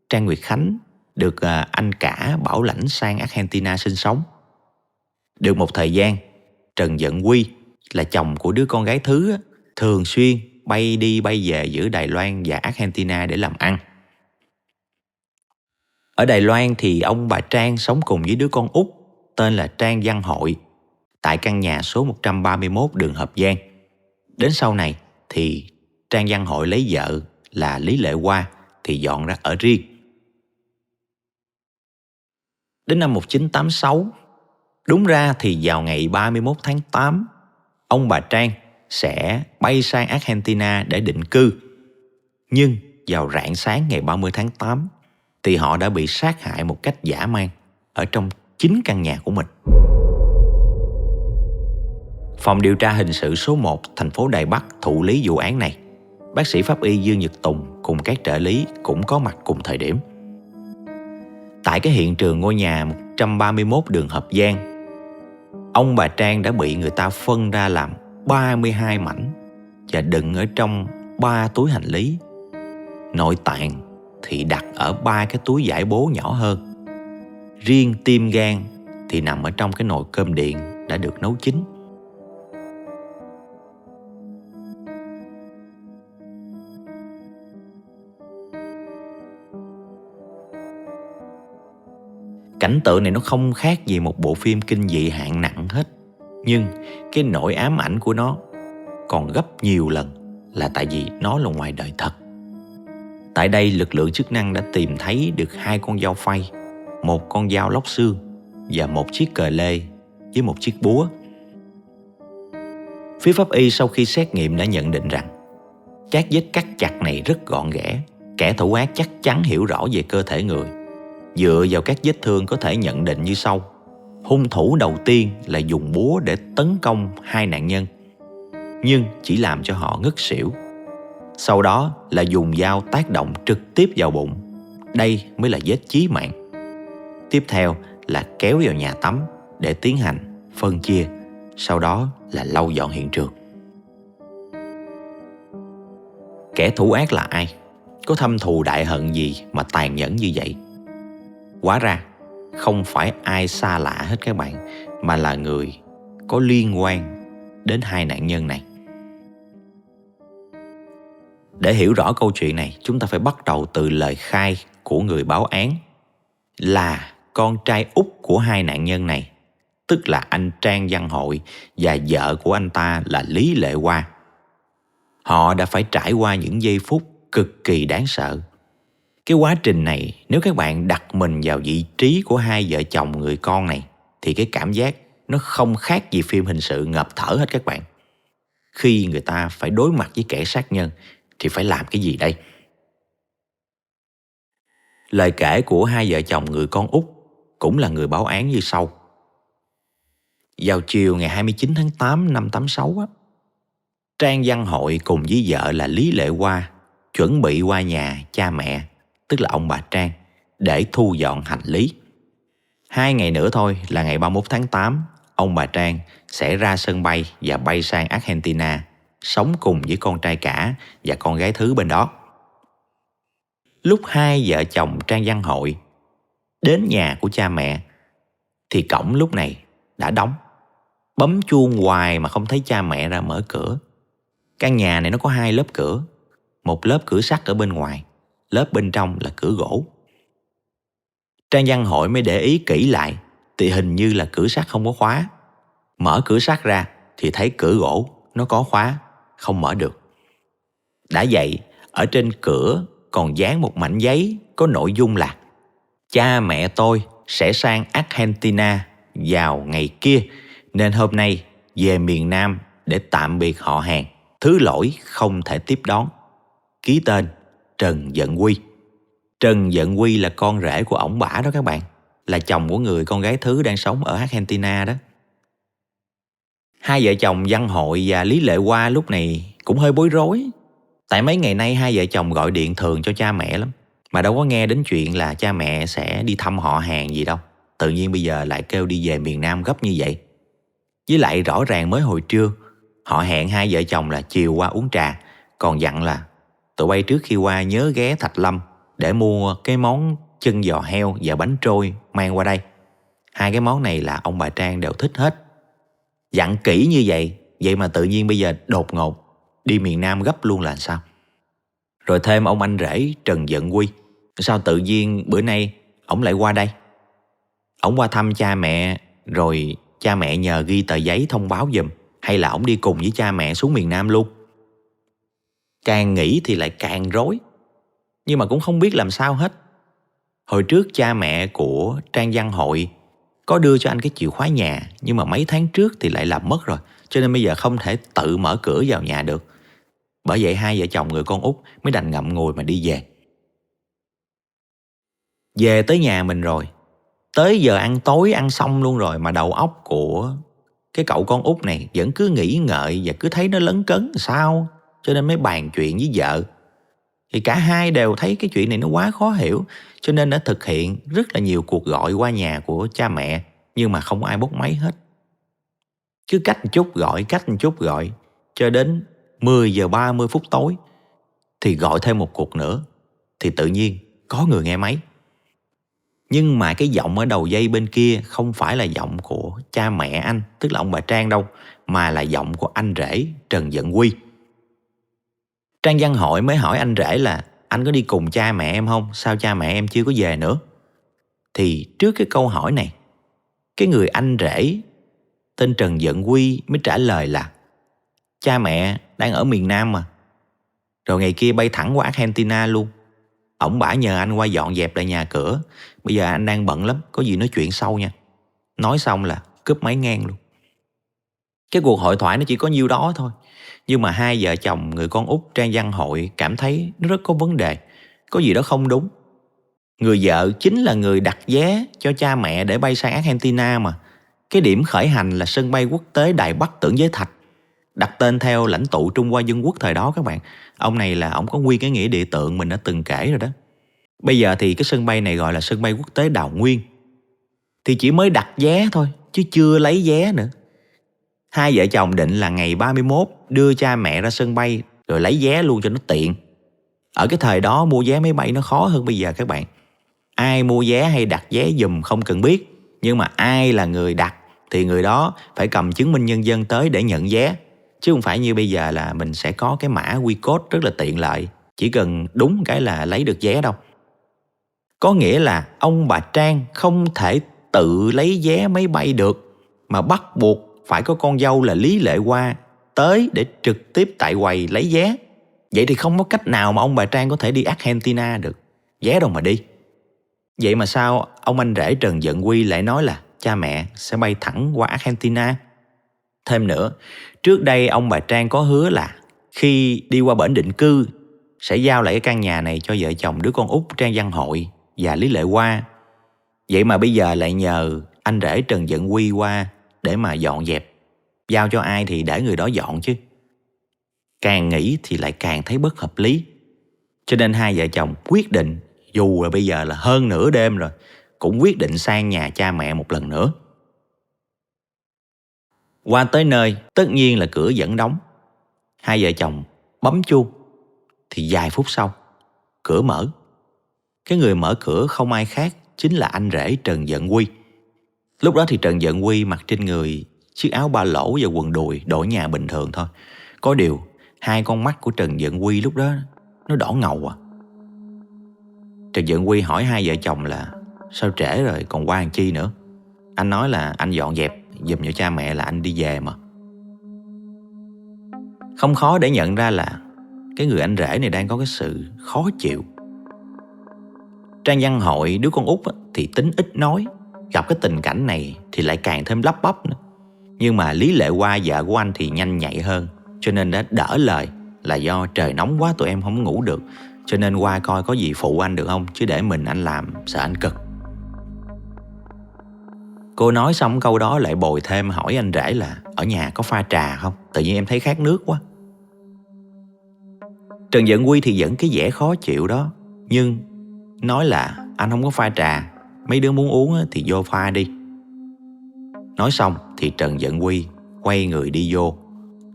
Trang Nguyệt Khánh được anh cả bảo lãnh sang Argentina sinh sống. Được một thời gian, Trần Dận Quy là chồng của đứa con gái thứ thường xuyên bay đi bay về giữa Đài Loan và Argentina để làm ăn. Ở Đài Loan thì ông bà Trang sống cùng với đứa con út tên là Trang Văn Hội tại căn nhà số 131 đường Hợp Giang. Đến sau này thì Trang Văn Hội lấy vợ là Lý Lệ Hoa thì dọn ra ở riêng. Đến năm 1986, đúng ra thì vào ngày 31 tháng 8, ông bà Trang sẽ bay sang Argentina để định cư. Nhưng vào rạng sáng ngày 30 tháng 8 thì họ đã bị sát hại một cách dã man ở trong chính căn nhà của mình. Phòng điều tra hình sự số 1 thành phố Đài Bắc thụ lý vụ án này. Bác sĩ pháp y Dương Nhật Tùng cùng các trợ lý cũng có mặt cùng thời điểm. Tại cái hiện trường ngôi nhà 131 đường Hợp Giang, ông bà Trang đã bị người ta phân ra làm 32 mảnh và đựng ở trong 3 túi hành lý. Nội tạng thì đặt ở 3 cái túi vải bố nhỏ hơn. Riêng tim gan thì nằm ở trong cái nồi cơm điện đã được nấu chín. Cảnh tượng này nó không khác gì một bộ phim kinh dị hạng nặng hết. Nhưng cái nỗi ám ảnh của nó còn gấp nhiều lần là tại vì nó là ngoài đời thật. Tại đây lực lượng chức năng đã tìm thấy được 2 con dao phay, một con dao lóc xương và một chiếc cờ lê với một chiếc búa. Phía pháp y sau khi xét nghiệm đã nhận định rằng các vết cắt chặt này rất gọn ghẽ, kẻ thủ ác chắc chắn hiểu rõ về cơ thể người. Dựa vào các vết thương có thể nhận định như sau. Hung thủ đầu tiên là dùng búa để tấn công 2 nạn nhân, nhưng chỉ làm cho họ ngất xỉu. Sau đó là dùng dao tác động trực tiếp vào bụng. Đây mới là vết chí mạng. Tiếp theo là kéo vào nhà tắm để tiến hành phân chia. Sau đó là lau dọn hiện trường. Kẻ thủ ác là ai? Có thâm thù đại hận gì mà tàn nhẫn như vậy? Hóa ra không phải ai xa lạ hết các bạn, mà là người có liên quan đến 2 nạn nhân này. Để hiểu rõ câu chuyện này, chúng ta phải bắt đầu từ lời khai của người báo án là con trai út của 2 nạn nhân này, tức là anh Trang Văn Hội và vợ của anh ta là Lý Lệ Hoa. Họ đã phải trải qua những giây phút cực kỳ đáng sợ. Cái quá trình này, nếu các bạn đặt mình vào vị trí của 2 vợ chồng người con này thì cái cảm giác nó không khác gì phim hình sự ngập thở hết các bạn. Khi người ta phải đối mặt với kẻ sát nhân thì phải làm cái gì đây? Lời kể của 2 vợ chồng người con út cũng là người báo án như sau. Vào chiều ngày 29 tháng 8 năm 86, Trang Văn Hội cùng với vợ là Lý Lệ Hoa chuẩn bị qua nhà cha mẹ, tức là ông bà Trang, để thu dọn hành lý. 2 ngày nữa thôi là ngày 31 tháng 8, ông bà Trang sẽ ra sân bay và bay sang Argentina, sống cùng với con trai cả và con gái thứ bên đó. Lúc 2 vợ chồng Trang Văn Hội đến nhà của cha mẹ thì cổng lúc này đã đóng. Bấm chuông hoài mà không thấy cha mẹ ra mở cửa. Căn nhà này nó có 2 lớp cửa. Một lớp cửa sắt ở bên ngoài, lớp bên trong là cửa gỗ. Trang Văn Hội mới để ý kỹ lại thì hình như là cửa sắt không có khóa. Mở cửa sắt ra thì thấy cửa gỗ nó có khóa, không mở được. Đã vậy, ở trên cửa còn dán một mảnh giấy có nội dung là: cha mẹ tôi sẽ sang Argentina vào ngày kia, nên hôm nay về miền Nam để tạm biệt họ hàng. Thứ lỗi không thể tiếp đón. Ký tên Trần Dận Quy. Trần Dận Quy là con rể của ổng bả đó các bạn, là chồng của người con gái Thứ đang sống ở Argentina đó. Hai vợ chồng Văn Hội và Lý Lệ Hoa lúc này cũng hơi bối rối. Tại mấy ngày nay hai vợ chồng gọi điện thường cho cha mẹ lắm, mà đâu có nghe đến chuyện là cha mẹ sẽ đi thăm họ hàng gì đâu. Tự nhiên bây giờ lại kêu đi về miền Nam gấp như vậy. Với lại rõ ràng mới hồi trưa họ hẹn hai vợ chồng là chiều qua uống trà, còn dặn là tụi bay trước khi qua nhớ ghé Thạch Lâm để mua cái món chân giò heo và bánh trôi mang qua đây. Hai cái món này là ông bà Trang đều thích hết. Dặn kỹ như vậy, vậy mà tự nhiên bây giờ đột ngột đi miền Nam gấp luôn là sao? Rồi thêm ông anh rể Trần Dận Quy, sao tự nhiên bữa nay ổng lại qua đây? Ổng qua thăm cha mẹ rồi cha mẹ nhờ ghi tờ giấy thông báo giùm, hay là ổng đi cùng với cha mẹ xuống miền Nam luôn? Càng nghĩ thì lại càng rối, nhưng mà cũng không biết làm sao hết. Hồi trước cha mẹ của Trang Văn Hội có đưa cho anh cái chìa khóa nhà, nhưng mà mấy tháng trước thì lại làm mất rồi, cho nên bây giờ không thể tự mở cửa vào nhà được. Bởi vậy hai vợ chồng người con út mới đành ngậm ngùi mà đi về. Về tới nhà mình rồi, tới giờ ăn tối ăn xong luôn rồi, mà đầu óc của cái cậu con út này vẫn cứ nghĩ ngợi và cứ thấy nó lấn cấn sao, cho nên mới bàn chuyện với vợ. Thì cả hai đều thấy cái chuyện này nó quá khó hiểu, cho nên đã thực hiện rất là nhiều cuộc gọi qua nhà của cha mẹ, nhưng mà không ai bốc máy hết. Cứ cách một chút gọi, cho đến 10 giờ 30 phút tối thì gọi thêm một cuộc nữa, thì tự nhiên có người nghe máy. Nhưng mà cái giọng ở đầu dây bên kia không phải là giọng của cha mẹ anh, tức là ông bà Trang đâu, mà là giọng của anh rể Trần Dận Quy. Trang Văn Hội mới hỏi anh rể là anh có đi cùng cha mẹ em không? Sao cha mẹ em chưa có về nữa? Thì trước cái câu hỏi này, cái người anh rể tên Trần Dận Quy mới trả lời là cha mẹ đang ở miền Nam mà. Rồi ngày kia bay thẳng qua Argentina luôn. Ổng bả nhờ anh qua dọn dẹp lại nhà cửa. Bây giờ anh đang bận lắm, có gì nói chuyện sau nha. Nói xong là cúp máy ngang luôn. Cái cuộc hội thoại nó chỉ có nhiêu đó thôi. Nhưng mà hai vợ chồng người con út Trang Văn Hội cảm thấy nó rất có vấn đề, có gì đó không đúng. Người vợ chính là người đặt vé cho cha mẹ để bay sang Argentina mà. Cái điểm khởi hành là sân bay quốc tế Đài Bắc Tưởng Giới Thạch, đặt tên theo lãnh tụ Trung Hoa Dân Quốc thời đó các bạn. Ông này là ông có nguyên cái nghĩa địa tượng mình đã từng kể rồi đó. Bây giờ thì cái sân bay này gọi là sân bay quốc tế Đào Nguyên. Thì chỉ mới đặt vé thôi, chứ chưa lấy vé nữa. Hai vợ chồng định là ngày 31 đưa cha mẹ ra sân bay rồi lấy vé luôn cho nó tiện. Ở cái thời đó mua vé máy bay nó khó hơn bây giờ các bạn. Ai mua vé hay đặt vé giùm không cần biết, nhưng mà ai là người đặt thì người đó phải cầm chứng minh nhân dân tới để nhận vé. Chứ không phải như bây giờ là mình sẽ có cái mã quy code rất là tiện lợi, chỉ cần đúng cái là lấy được vé đâu. Có nghĩa là ông bà Trang không thể tự lấy vé máy bay được, mà bắt buộc phải có con dâu là Lý Lệ Hoa tới để trực tiếp tại quầy lấy vé. Vậy thì không có cách nào mà ông bà Trang có thể đi Argentina được, vé đâu mà đi. Vậy mà sao ông anh rể Trần Dận Quy lại nói là cha mẹ sẽ bay thẳng qua Argentina? Thêm nữa, trước đây ông bà Trang có hứa là khi đi qua bển định cư sẽ giao lại cái căn nhà này cho vợ chồng đứa con út Trang Văn Hội và Lý Lệ Hoa. Vậy mà bây giờ lại nhờ anh rể Trần Dận Quy qua để mà dọn dẹp. Giao cho ai thì để người đó dọn chứ. Càng nghĩ thì lại càng thấy bất hợp lý. Cho nên hai vợ chồng quyết định, dù là bây giờ là hơn nửa đêm rồi, cũng quyết định sang nhà cha mẹ một lần nữa. Qua tới nơi, tất nhiên là cửa vẫn đóng. Hai vợ chồng bấm chuông, thì vài phút sau, cửa mở. Cái người mở cửa không ai khác chính là anh rể Trần Dận Quy. Lúc đó thì Trần Dận Quy mặc trên người chiếc áo ba lỗ và quần đùi đổi nhà bình thường thôi. Có điều, hai con mắt của Trần Dận Quy lúc đó nó đỏ ngầu à. Trần Dận Quy hỏi hai vợ chồng là sao trễ rồi còn qua làm chi nữa. Anh nói là anh dọn dẹp giùm cho cha mẹ là anh đi về mà. Không khó để nhận ra là cái người anh rể này đang có cái sự khó chịu. Trang Văn Hội, đứa con út thì tính ít nói, gặp cái tình cảnh này thì lại càng thêm lắp bắp nữa. Nhưng mà Lý Lệ Hoa vợ của anh thì nhanh nhạy hơn, cho nên đã đỡ lời là do trời nóng quá tụi em không ngủ được, cho nên qua coi có gì phụ anh được không, chứ để mình anh làm sợ anh cực. Cô nói xong câu đó lại bồi thêm hỏi anh rể là ở nhà có pha trà không, tự nhiên em thấy khát nước quá. Trần Dận Quy thì vẫn cái vẻ khó chịu đó, nhưng nói là anh không có pha trà, mấy đứa muốn uống thì vô pha đi. Nói xong thì Trần Dận Quy quay người đi vô,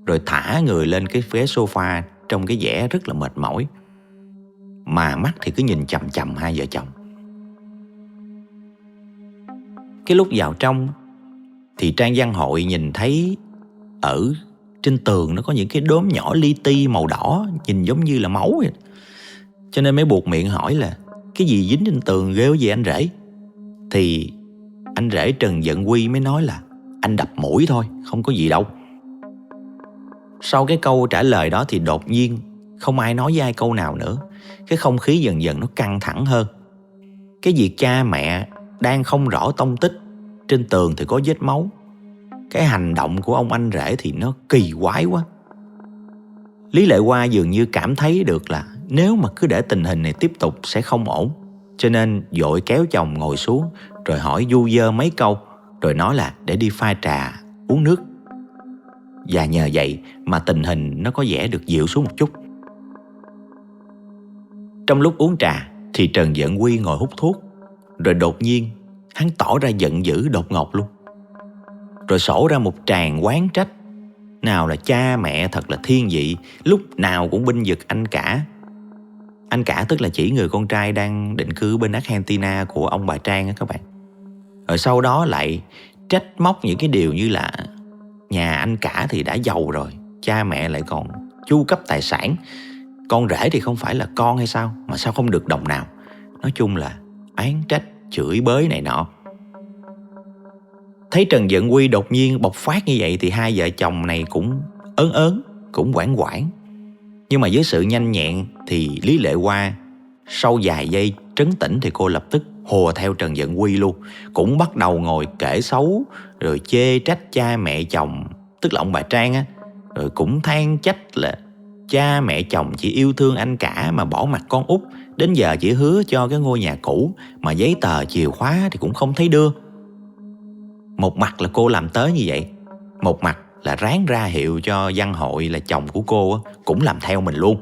rồi thả người lên cái ghế sofa trong cái vẻ rất là mệt mỏi, mà mắt thì cứ nhìn chằm chằm hai vợ chồng. Cái lúc vào trong thì Trang Văn Hội nhìn thấy ở trên tường nó có những cái đốm nhỏ li ti màu đỏ, nhìn giống như là máu vậy. Cho nên mới buộc miệng hỏi là cái gì dính trên tường ghê quá vậy anh rể. Thì anh rể Trần Dận Quy mới nói là anh đập mũi thôi, không có gì đâu. Sau cái câu trả lời đó thì đột nhiên không ai nói với ai câu nào nữa. Cái không khí dần dần nó căng thẳng hơn. Cái việc cha mẹ đang không rõ tông tích, trên tường thì có vết máu, cái hành động của ông anh rể thì nó kỳ quái quá. Lý Lệ Hoa dường như cảm thấy được là nếu mà cứ để tình hình này tiếp tục sẽ không ổn, cho nên vội kéo chồng ngồi xuống rồi hỏi du dơ mấy câu, rồi nói là để đi pha trà uống nước. Và nhờ vậy mà tình hình nó có vẻ được dịu xuống một chút. Trong lúc uống trà thì Trần Dận Quy ngồi hút thuốc, rồi đột nhiên hắn tỏ ra giận dữ đột ngột luôn, rồi sổ ra một tràng oán trách. Nào là cha mẹ thật là thiên vị, lúc nào cũng binh vực anh cả. Anh cả tức là chỉ người con trai đang định cư bên Argentina của ông bà Trang á các bạn. Rồi sau đó lại trách móc những cái điều như là nhà anh cả thì đã giàu rồi, cha mẹ lại còn chu cấp tài sản, con rể thì không phải là con hay sao, mà sao không được đồng nào. Nói chung là oán trách, chửi bới này nọ. Thấy Trần Dận Quy đột nhiên bộc phát như vậy thì hai vợ chồng này cũng ớn, cũng hoảng hoảng. Nhưng mà với sự nhanh nhẹn thì Lý Lệ Hoa sau vài giây trấn tĩnh thì cô lập tức hùa theo Trần Dận Quy luôn. Cũng bắt đầu ngồi kể xấu, rồi chê trách cha mẹ chồng, tức là ông bà Trang á. Rồi cũng than trách là cha mẹ chồng chỉ yêu thương anh cả mà bỏ mặt con út, đến giờ chỉ hứa cho cái ngôi nhà cũ mà giấy tờ chìa khóa thì cũng không thấy đưa. Một mặt là cô làm tới như vậy, một mặt là ráng ra hiệu cho Văn Hội là chồng của cô cũng làm theo mình luôn.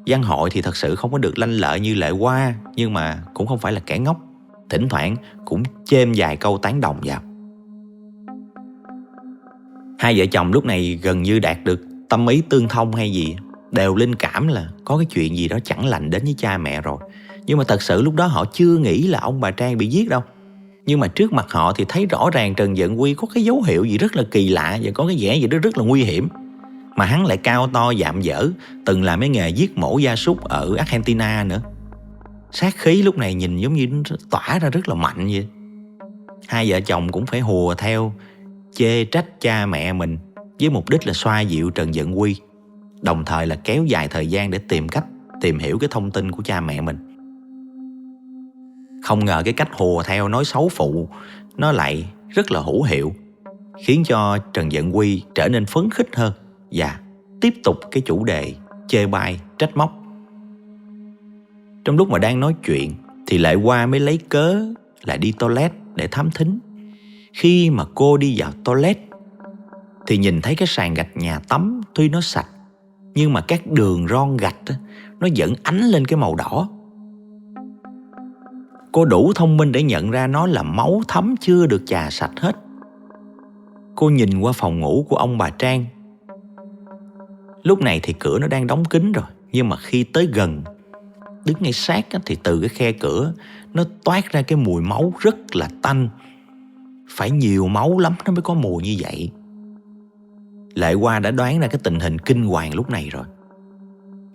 Văn Hội thì thật sự không có được lanh lợi như Lệ Hoa, nhưng mà cũng không phải là kẻ ngốc, thỉnh thoảng cũng chêm vài câu tán đồng vào. Hai vợ chồng lúc này gần như đạt được tâm ý tương thông hay gì, đều linh cảm là có cái chuyện gì đó chẳng lành đến với cha mẹ rồi. Nhưng mà thật sự lúc đó họ chưa nghĩ là ông bà Trang bị giết đâu. Nhưng mà trước mặt họ thì thấy rõ ràng Trần Dận Quy có cái dấu hiệu gì rất là kỳ lạ, và có cái vẻ gì đó rất là nguy hiểm. Mà hắn lại cao to dạm dở, từng làm cái nghề giết mổ gia súc ở Argentina nữa. Sát khí lúc này nhìn giống như nó tỏa ra rất là mạnh vậy. Hai vợ chồng cũng phải hùa theo, chê trách cha mẹ mình, với mục đích là xoa dịu Trần Dận Quy, đồng thời là kéo dài thời gian để tìm cách tìm hiểu cái thông tin của cha mẹ mình. Không ngờ cái cách hùa theo nói xấu phụ nó lại rất là hữu hiệu, khiến cho Trần Dận Quy trở nên phấn khích hơn và tiếp tục cái chủ đề chê bai, trách móc. Trong lúc mà đang nói chuyện thì Lệ Hoa mới lấy cớ là đi toilet để thám thính. Khi mà cô đi vào toilet thì nhìn thấy cái sàn gạch nhà tắm tuy nó sạch, nhưng mà các đường ron gạch nó vẫn ánh lên cái màu đỏ. Cô đủ thông minh để nhận ra nó là máu thấm chưa được chà sạch hết. Cô nhìn qua phòng ngủ của ông bà Trang. Lúc này thì cửa nó đang đóng kín rồi, nhưng mà khi tới gần, đứng ngay sát thì từ cái khe cửa nó toát ra cái mùi máu rất là tanh. Phải nhiều máu lắm nó mới có mùi như vậy. Lệ Hoa đã đoán ra cái tình hình kinh hoàng lúc này rồi.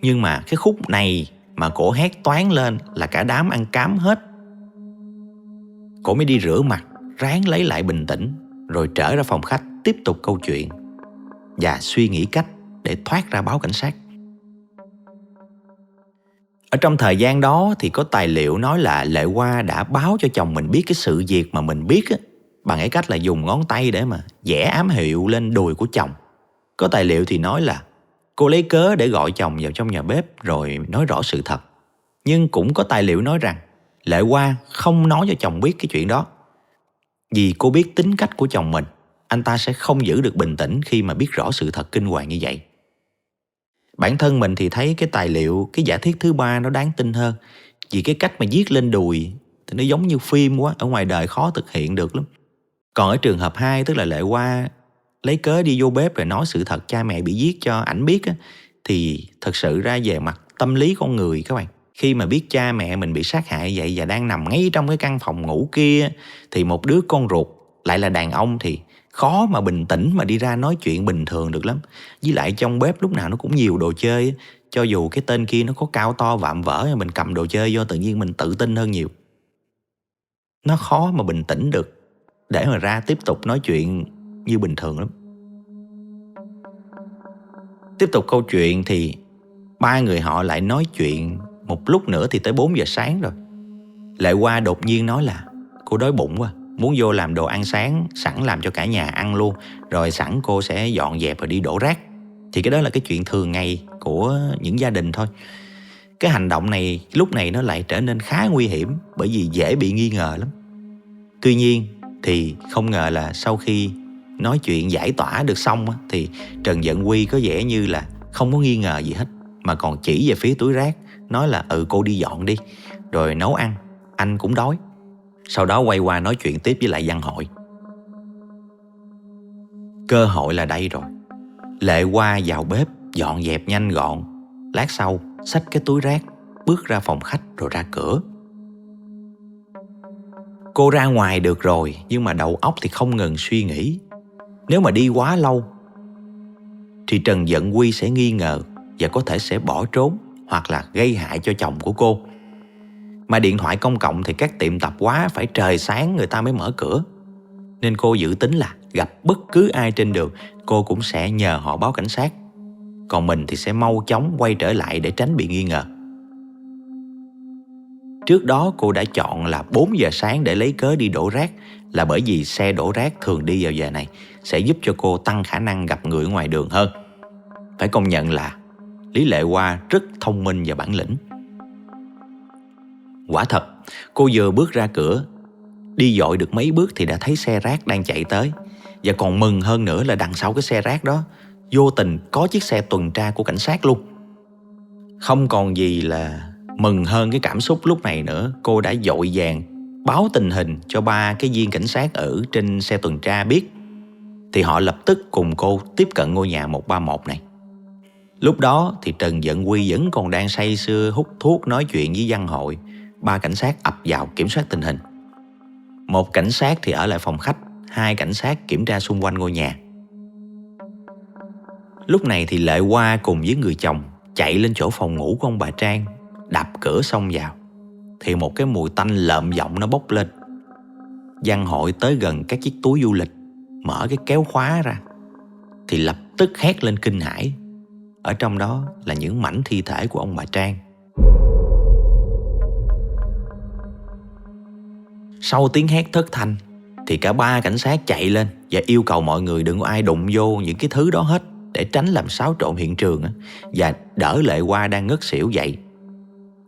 Nhưng mà cái khúc này mà cổ hét toáng lên là cả đám ăn cám hết. Cổ mới đi rửa mặt, ráng lấy lại bình tĩnh, rồi trở ra phòng khách tiếp tục câu chuyện và suy nghĩ cách để thoát ra báo cảnh sát. Ở trong thời gian đó thì có tài liệu nói là Lệ Hoa đã báo cho chồng mình biết cái sự việc mà mình biết bằng cái cách là dùng ngón tay để mà vẽ ám hiệu lên đùi của chồng. Có tài liệu thì nói là cô lấy cớ để gọi chồng vào trong nhà bếp rồi nói rõ sự thật. Nhưng cũng có tài liệu nói rằng Lệ Hoa không nói cho chồng biết cái chuyện đó. Vì cô biết tính cách của chồng mình, anh ta sẽ không giữ được bình tĩnh khi mà biết rõ sự thật kinh hoàng như vậy. Bản thân mình thì thấy cái tài liệu, cái giả thiết thứ ba nó đáng tin hơn. Vì cái cách mà viết lên đùi thì nó giống như phim quá, ở ngoài đời khó thực hiện được lắm. Còn ở trường hợp 2, tức là Lệ Hoa lấy cớ đi vô bếp rồi nói sự thật cha mẹ bị giết cho ảnh biết á, thì thật sự ra về mặt tâm lý con người các bạn, khi mà biết cha mẹ mình bị sát hại vậy và đang nằm ngay trong cái căn phòng ngủ kia, thì một đứa con ruột lại là đàn ông thì khó mà bình tĩnh mà đi ra nói chuyện bình thường được lắm. Với lại trong bếp lúc nào nó cũng nhiều đồ chơi, cho dù cái tên kia nó có cao to vạm vỡ, mình cầm đồ chơi vô tự nhiên mình tự tin hơn nhiều. Nó khó mà bình tĩnh được để mà ra tiếp tục nói chuyện như bình thường lắm. Tiếp tục câu chuyện thì ba người họ lại nói chuyện một lúc nữa thì tới 4 giờ sáng rồi. Lệ Hoa đột nhiên nói là cô đói bụng quá, muốn vô làm đồ ăn sáng sẵn làm cho cả nhà ăn luôn, rồi sẵn cô sẽ dọn dẹp rồi đi đổ rác. Thì cái đó là cái chuyện thường ngày của những gia đình thôi. Cái hành động này lúc này nó lại trở nên khá nguy hiểm, bởi vì dễ bị nghi ngờ lắm. Tuy nhiên thì không ngờ là sau khi nói chuyện giải tỏa được xong thì Trần Dận Quy có vẻ như là không có nghi ngờ gì hết, mà còn chỉ về phía túi rác, nói là cô đi dọn đi, rồi nấu ăn, anh cũng đói. Sau đó quay qua nói chuyện tiếp với lại Văn Hội. Cơ hội là đây rồi. Lệ Hoa vào bếp dọn dẹp nhanh gọn, lát sau xách cái túi rác bước ra phòng khách rồi ra cửa. Cô ra ngoài được rồi, nhưng mà đầu óc thì không ngừng suy nghĩ. Nếu mà đi quá lâu thì Trần Dận Quy sẽ nghi ngờ và có thể sẽ bỏ trốn hoặc là gây hại cho chồng của cô. Mà điện thoại công cộng thì các tiệm tạp hóa phải trời sáng người ta mới mở cửa. Nên cô dự tính là gặp bất cứ ai trên đường, cô cũng sẽ nhờ họ báo cảnh sát. Còn mình thì sẽ mau chóng quay trở lại để tránh bị nghi ngờ. Trước đó cô đã chọn là 4 giờ sáng để lấy cớ đi đổ rác, là bởi vì xe đổ rác thường đi vào giờ này sẽ giúp cho cô tăng khả năng gặp người ở ngoài đường hơn. Phải công nhận là Lý Lệ Hoa rất thông minh và bản lĩnh. Quả thật, cô vừa bước ra cửa, đi dội được mấy bước thì đã thấy xe rác đang chạy tới. Và còn mừng hơn nữa là đằng sau cái xe rác đó vô tình có chiếc xe tuần tra của cảnh sát luôn. Không còn gì là mừng hơn cái cảm xúc lúc này nữa. Cô đã vội vàng báo tình hình cho 3 cái viên cảnh sát ở trên xe tuần tra biết. Thì họ lập tức cùng cô tiếp cận ngôi nhà 131 này. Lúc đó thì Trần Dận Quy vẫn còn đang say sưa hút thuốc nói chuyện với Văn Hội. 3 cảnh sát ập vào kiểm soát tình hình. 1 cảnh sát thì ở lại phòng khách, 2 cảnh sát kiểm tra xung quanh ngôi nhà. Lúc này thì Lệ Hoa cùng với người chồng chạy lên chỗ phòng ngủ của ông bà Trang, đập cửa xông vào. Thì một cái mùi tanh lợm giọng nó bốc lên. Văn Hội tới gần các chiếc túi du lịch, mở cái kéo khóa ra, thì lập tức hét lên kinh hãi. Ở trong đó là những mảnh thi thể của ông bà Trang. Sau tiếng hét thất thanh thì cả 3 cảnh sát chạy lên và yêu cầu mọi người đừng có ai đụng vô những cái thứ đó hết, để tránh làm xáo trộn hiện trường và đỡ Lệ Hoa đang ngất xỉu dậy.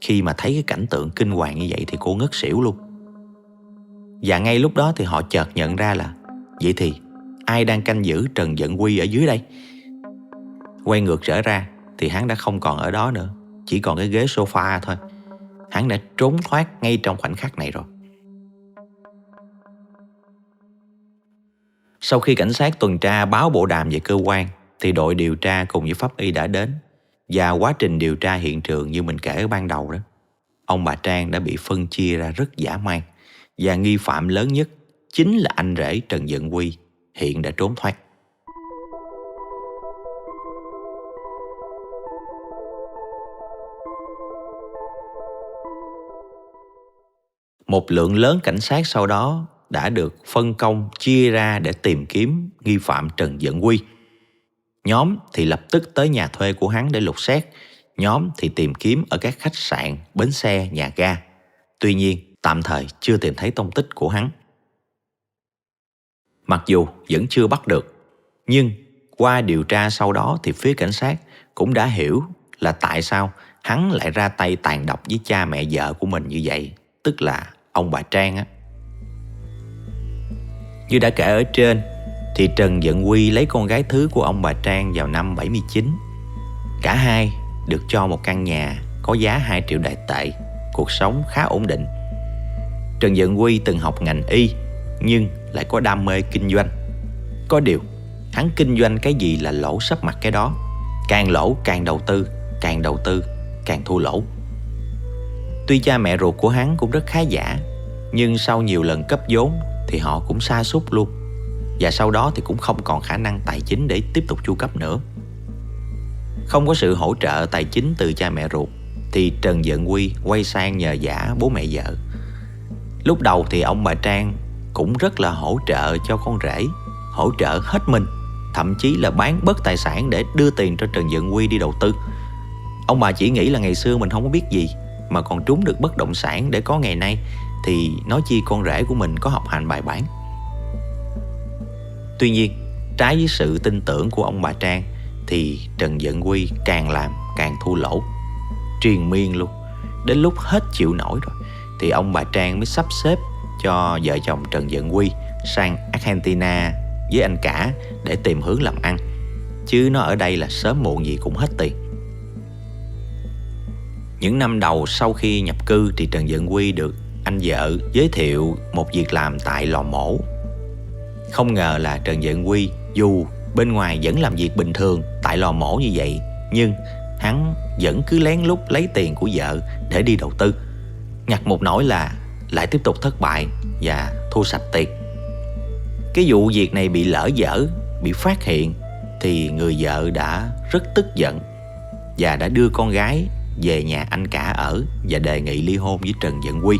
Khi mà thấy cái cảnh tượng kinh hoàng như vậy thì cô ngất xỉu luôn. Và ngay lúc đó thì họ chợt nhận ra là vậy thì ai đang canh giữ Trần Dận Quy ở dưới đây? Quay ngược trở ra thì hắn đã không còn ở đó nữa, chỉ còn cái ghế sofa thôi. Hắn đã trốn thoát ngay trong khoảnh khắc này rồi. Sau khi cảnh sát tuần tra báo bộ đàm về cơ quan thì đội điều tra cùng với pháp y đã đến. Và quá trình điều tra hiện trường như mình kể ở ban đầu đó, ông bà Trang đã bị phân chia ra rất dã man. Và nghi phạm lớn nhất chính là anh rể Trần Dận Quy, hiện đã trốn thoát. Một lượng lớn cảnh sát sau đó đã được phân công chia ra để tìm kiếm nghi phạm Trần Dận Quy. Nhóm thì lập tức tới nhà thuê của hắn để lục soát. Nhóm thì tìm kiếm ở các khách sạn, bến xe, nhà ga. Tuy nhiên, tạm thời chưa tìm thấy tung tích của hắn. Mặc dù vẫn chưa bắt được, nhưng qua điều tra sau đó thì phía cảnh sát cũng đã hiểu là tại sao hắn lại ra tay tàn độc với cha mẹ vợ của mình như vậy, tức là ông bà Trang á. Như đã kể ở trên thì Trần Dận Quy lấy con gái thứ của ông bà Trang vào năm 79. Cả hai được cho một căn nhà có giá 2 triệu Đại tệ, cuộc sống khá ổn định. Trần Dận Quy từng học ngành y nhưng lại có đam mê kinh doanh. Có điều, hắn kinh doanh cái gì là lỗ sấp mặt cái đó. Càng lỗ càng đầu tư, càng đầu tư càng thua lỗ. Tuy cha mẹ ruột của hắn cũng rất khá giả, nhưng sau nhiều lần cấp vốn thì họ cũng sa sút luôn. Và sau đó thì cũng không còn khả năng tài chính để tiếp tục chu cấp nữa. Không có sự hỗ trợ tài chính từ cha mẹ ruột thì Trần Dận Quy quay sang nhờ vả bố mẹ vợ. Lúc đầu thì ông bà Trang cũng rất là hỗ trợ cho con rể, hỗ trợ hết mình, thậm chí là bán bớt tài sản để đưa tiền cho Trần Dận Quy đi đầu tư. Ông bà chỉ nghĩ là ngày xưa mình không có biết gì mà còn trúng được bất động sản để có ngày nay, thì nói chi con rể của mình có học hành bài bản. Tuy nhiên, trái với sự tin tưởng của ông bà Trang thì Trần Dận Quy càng làm càng thua lỗ, triền miên luôn. Đến lúc hết chịu nổi rồi thì ông bà Trang mới sắp xếp cho vợ chồng Trần Dận Quy sang Argentina với anh cả để tìm hướng làm ăn. Chứ nó ở đây là sớm muộn gì cũng hết tiền. Những năm đầu sau khi nhập cư thì Trần Dận Quy được anh vợ giới thiệu một việc làm tại lò mổ. Không ngờ là Trần Dận Quy dù bên ngoài vẫn làm việc bình thường tại lò mổ như vậy, nhưng hắn vẫn cứ lén lút lấy tiền của vợ để đi đầu tư. Ngặt một nỗi là lại tiếp tục thất bại và thua sạch tiền. Cái vụ việc này bị lỡ dở, bị phát hiện thì người vợ đã rất tức giận và đã đưa con gái về nhà anh cả ở và đề nghị ly hôn với Trần Dận Quy.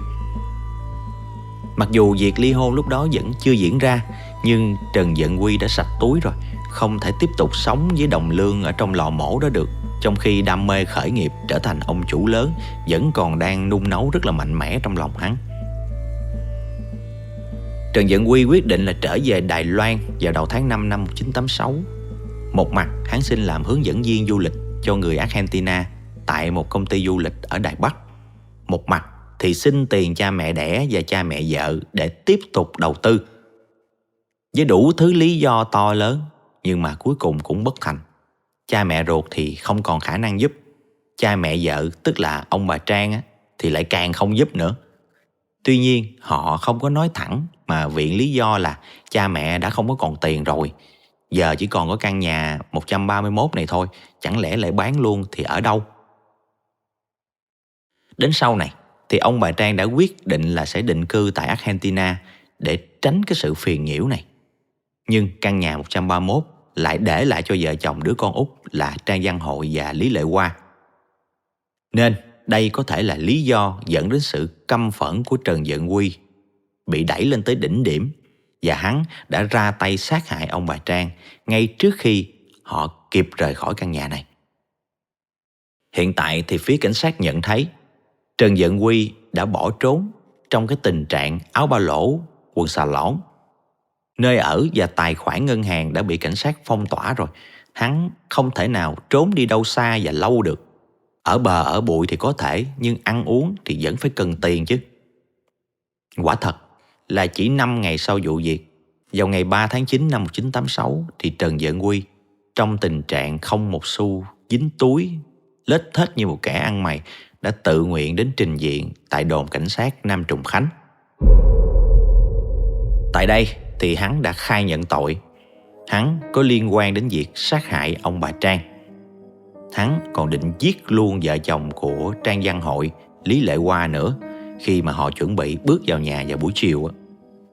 Mặc dù việc ly hôn lúc đó vẫn chưa diễn ra, nhưng Trần Dận Quy đã sạch túi rồi, không thể tiếp tục sống với đồng lương ở trong lò mổ đó được, trong khi đam mê khởi nghiệp trở thành ông chủ lớn vẫn còn đang nung nấu rất là mạnh mẽ trong lòng hắn. Trần Dận Quy quyết định là trở về Đài Loan vào đầu tháng 5 năm 1986. Một mặt hắn xin làm hướng dẫn viên du lịch cho người Argentina tại một công ty du lịch ở Đài Bắc. Một mặt thì xin tiền cha mẹ đẻ và cha mẹ vợ để tiếp tục đầu tư. Với đủ thứ lý do to lớn, nhưng mà cuối cùng cũng bất thành. Cha mẹ ruột thì không còn khả năng giúp. Cha mẹ vợ, tức là ông bà Trang á, thì lại càng không giúp nữa. Tuy nhiên họ không có nói thẳng mà viện lý do là cha mẹ đã không có còn tiền rồi, giờ chỉ còn có căn nhà 131 này thôi, chẳng lẽ lại bán luôn thì ở đâu. Đến sau này thì ông bà Trang đã quyết định là sẽ định cư tại Argentina để tránh cái sự phiền nhiễu này. Nhưng căn nhà 131 lại để lại cho vợ chồng đứa con út là Trang Văn Hội và Lý Lệ Hoa. Nên đây có thể là lý do dẫn đến sự căm phẫn của Trần Dận Quy bị đẩy lên tới đỉnh điểm, và hắn đã ra tay sát hại ông bà Trang ngay trước khi họ kịp rời khỏi căn nhà này. Hiện tại thì phía cảnh sát nhận thấy Trần Dận Quy đã bỏ trốn trong cái tình trạng áo ba lỗ, quần xà lõn. Nơi ở và tài khoản ngân hàng đã bị cảnh sát phong tỏa rồi. Hắn không thể nào trốn đi đâu xa và lâu được. Ở bờ ở bụi thì có thể, nhưng ăn uống thì vẫn phải cần tiền chứ. Quả thật là chỉ 5 ngày sau vụ việc, vào ngày 3 tháng 9 năm 1986 thì Trần Dận Quy trong tình trạng không một xu dính túi, lết thết như một kẻ ăn mày, đã tự nguyện đến trình diện tại đồn cảnh sát Nam Trùng Khánh. Tại đây thì hắn đã khai nhận tội. Hắn có liên quan đến việc sát hại ông bà Trang. Hắn còn định giết luôn vợ chồng của Trang Văn Hội, Lý Lệ Hoa nữa khi mà họ chuẩn bị bước vào nhà vào buổi chiều.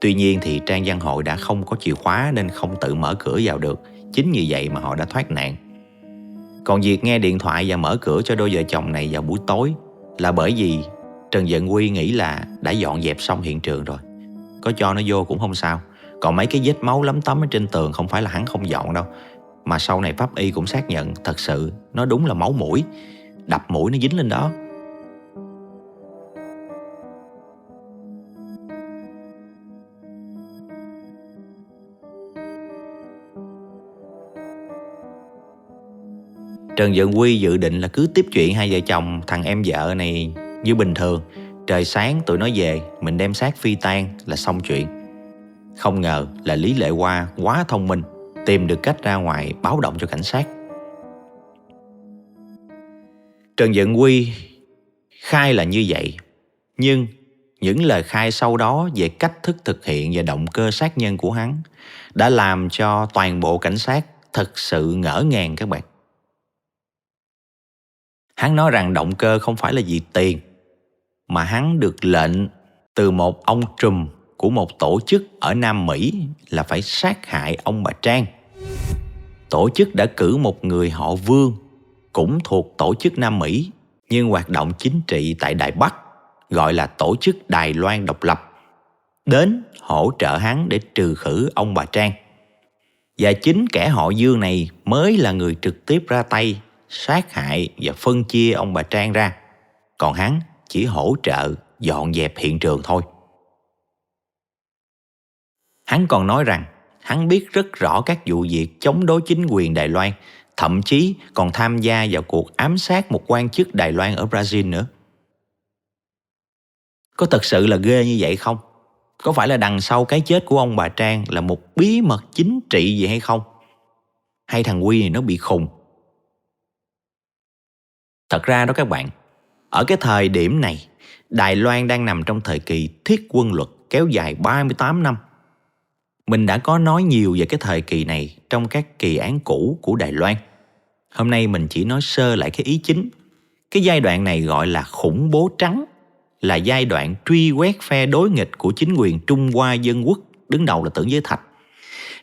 Tuy nhiên thì Trang Văn Hội đã không có chìa khóa nên không tự mở cửa vào được. Chính vì vậy mà họ đã thoát nạn. Còn việc nghe điện thoại và mở cửa cho đôi vợ chồng này vào buổi tối là bởi vì Trần Dận Quy nghĩ là đã dọn dẹp xong hiện trường rồi, có cho nó vô cũng không sao. Còn mấy cái vết máu lấm tấm ở trên tường không phải là hắn không dọn đâu, mà sau này pháp y cũng xác nhận thật sự nó đúng là máu mũi, đập mũi nó dính lên đó. Trần Dận Quy dự định là cứ tiếp chuyện hai vợ chồng thằng em vợ này như bình thường. Trời sáng tụi nó về, mình đem xác phi tang là xong chuyện. Không ngờ là Lý Lệ Hoa quá thông minh, tìm được cách ra ngoài báo động cho cảnh sát. Trần Dận Quy khai là như vậy, nhưng những lời khai sau đó về cách thức thực hiện và động cơ sát nhân của hắn đã làm cho toàn bộ cảnh sát thật sự ngỡ ngàng các bạn. Hắn nói rằng động cơ không phải là vì tiền, mà hắn được lệnh từ một ông trùm của một tổ chức ở Nam Mỹ là phải sát hại ông bà Trang. Tổ chức đã cử một người họ Vương, cũng thuộc tổ chức Nam Mỹ, nhưng hoạt động chính trị tại Đài Bắc, gọi là Tổ chức Đài Loan Độc Lập, đến hỗ trợ hắn để trừ khử ông bà Trang. Và chính kẻ họ Dương này mới là người trực tiếp ra tay sát hại và phân chia ông bà Trang ra, còn hắn chỉ hỗ trợ dọn dẹp hiện trường thôi. Hắn còn nói rằng hắn biết rất rõ các vụ việc chống đối chính quyền Đài Loan, thậm chí còn tham gia vào cuộc ám sát một quan chức Đài Loan ở Brazil nữa. Có thật sự là ghê như vậy không? Có phải là đằng sau cái chết của ông bà Trang là một bí mật chính trị gì hay không? Hay thằng Quy này nó bị khùng? Thật ra đó các bạn, ở cái thời điểm này, Đài Loan đang nằm trong thời kỳ thiết quân luật kéo dài 38 năm. Mình đã có nói nhiều về cái thời kỳ này trong các kỳ án cũ của Đài Loan. Hôm nay mình chỉ nói sơ lại cái ý chính. Cái giai đoạn này gọi là khủng bố trắng, là giai đoạn truy quét phe đối nghịch của chính quyền Trung Hoa Dân Quốc, đứng đầu là Tưởng Giới Thạch.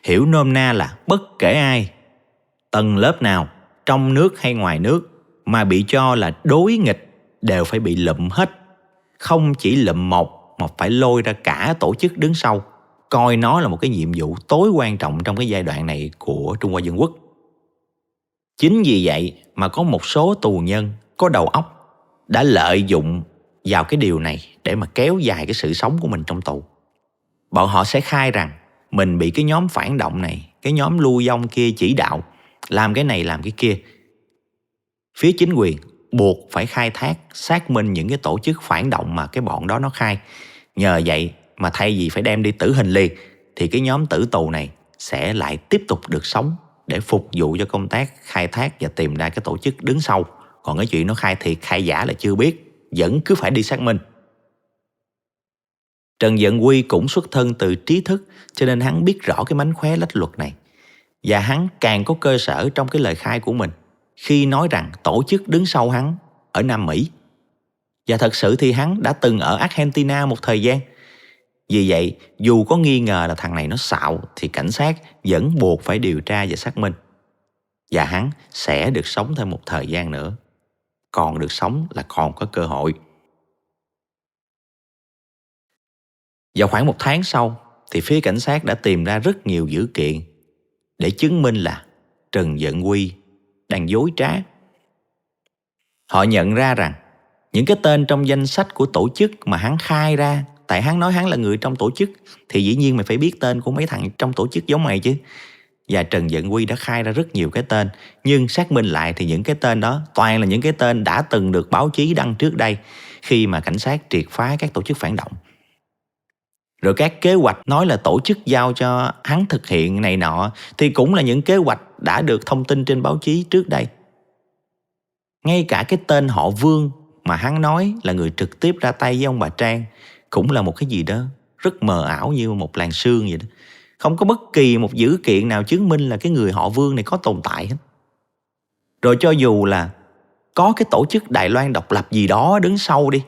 Hiểu nôm na là bất kể ai, tầng lớp nào, trong nước hay ngoài nước, mà bị cho là đối nghịch đều phải bị lụm hết. Không chỉ lụm một, mà phải lôi ra cả tổ chức đứng sau, coi nó là một cái nhiệm vụ tối quan trọng trong cái giai đoạn này của Trung Hoa Dân Quốc. Chính vì vậy mà có một số tù nhân có đầu óc đã lợi dụng vào cái điều này để mà kéo dài cái sự sống của mình trong tù. Bọn họ sẽ khai rằng mình bị cái nhóm phản động này, cái nhóm lưu vong kia chỉ đạo, làm cái này làm cái kia. Phía chính quyền buộc phải khai thác, xác minh những cái tổ chức phản động mà cái bọn đó nó khai. Nhờ vậy mà thay vì phải đem đi tử hình liền, thì cái nhóm tử tù này sẽ lại tiếp tục được sống để phục vụ cho công tác khai thác và tìm ra cái tổ chức đứng sau. Còn cái chuyện nó khai thiệt khai giả là chưa biết, vẫn cứ phải đi xác minh. Trần Dận Quy cũng xuất thân từ trí thức, cho nên hắn biết rõ cái mánh khóe lách luật này. Và hắn càng có cơ sở trong cái lời khai của mình khi nói rằng tổ chức đứng sau hắn ở Nam Mỹ. Và thật sự thì hắn đã từng ở Argentina một thời gian. Vì vậy, dù có nghi ngờ là thằng này nó xạo, thì cảnh sát vẫn buộc phải điều tra và xác minh. Và hắn sẽ được sống thêm một thời gian nữa. Còn được sống là còn có cơ hội. Vào khoảng 1 tháng sau, thì phía cảnh sát đã tìm ra rất nhiều dữ kiện để chứng minh là Trần Dận Quy đang dối trá. Họ nhận ra rằng những cái tên trong danh sách của tổ chức mà hắn khai ra, tại hắn nói hắn là người trong tổ chức, thì dĩ nhiên mày phải biết tên của mấy thằng trong tổ chức giống mày chứ. Và Trần Dận Quy đã khai ra rất nhiều cái tên, nhưng xác minh lại thì những cái tên đó toàn là những cái tên đã từng được báo chí đăng trước đây khi mà cảnh sát triệt phá các tổ chức phản động. Rồi các kế hoạch nói là tổ chức giao cho hắn thực hiện này nọ thì cũng là những kế hoạch đã được thông tin trên báo chí trước đây. Ngay cả cái tên họ Vương mà hắn nói là người trực tiếp ra tay với ông bà Trang cũng là một cái gì đó rất mờ ảo như một làn sương vậy đó. Không có bất kỳ một dữ kiện nào chứng minh là cái người họ Vương này có tồn tại hết. Rồi cho dù là có cái tổ chức Đài Loan độc lập gì đó đứng sau đi,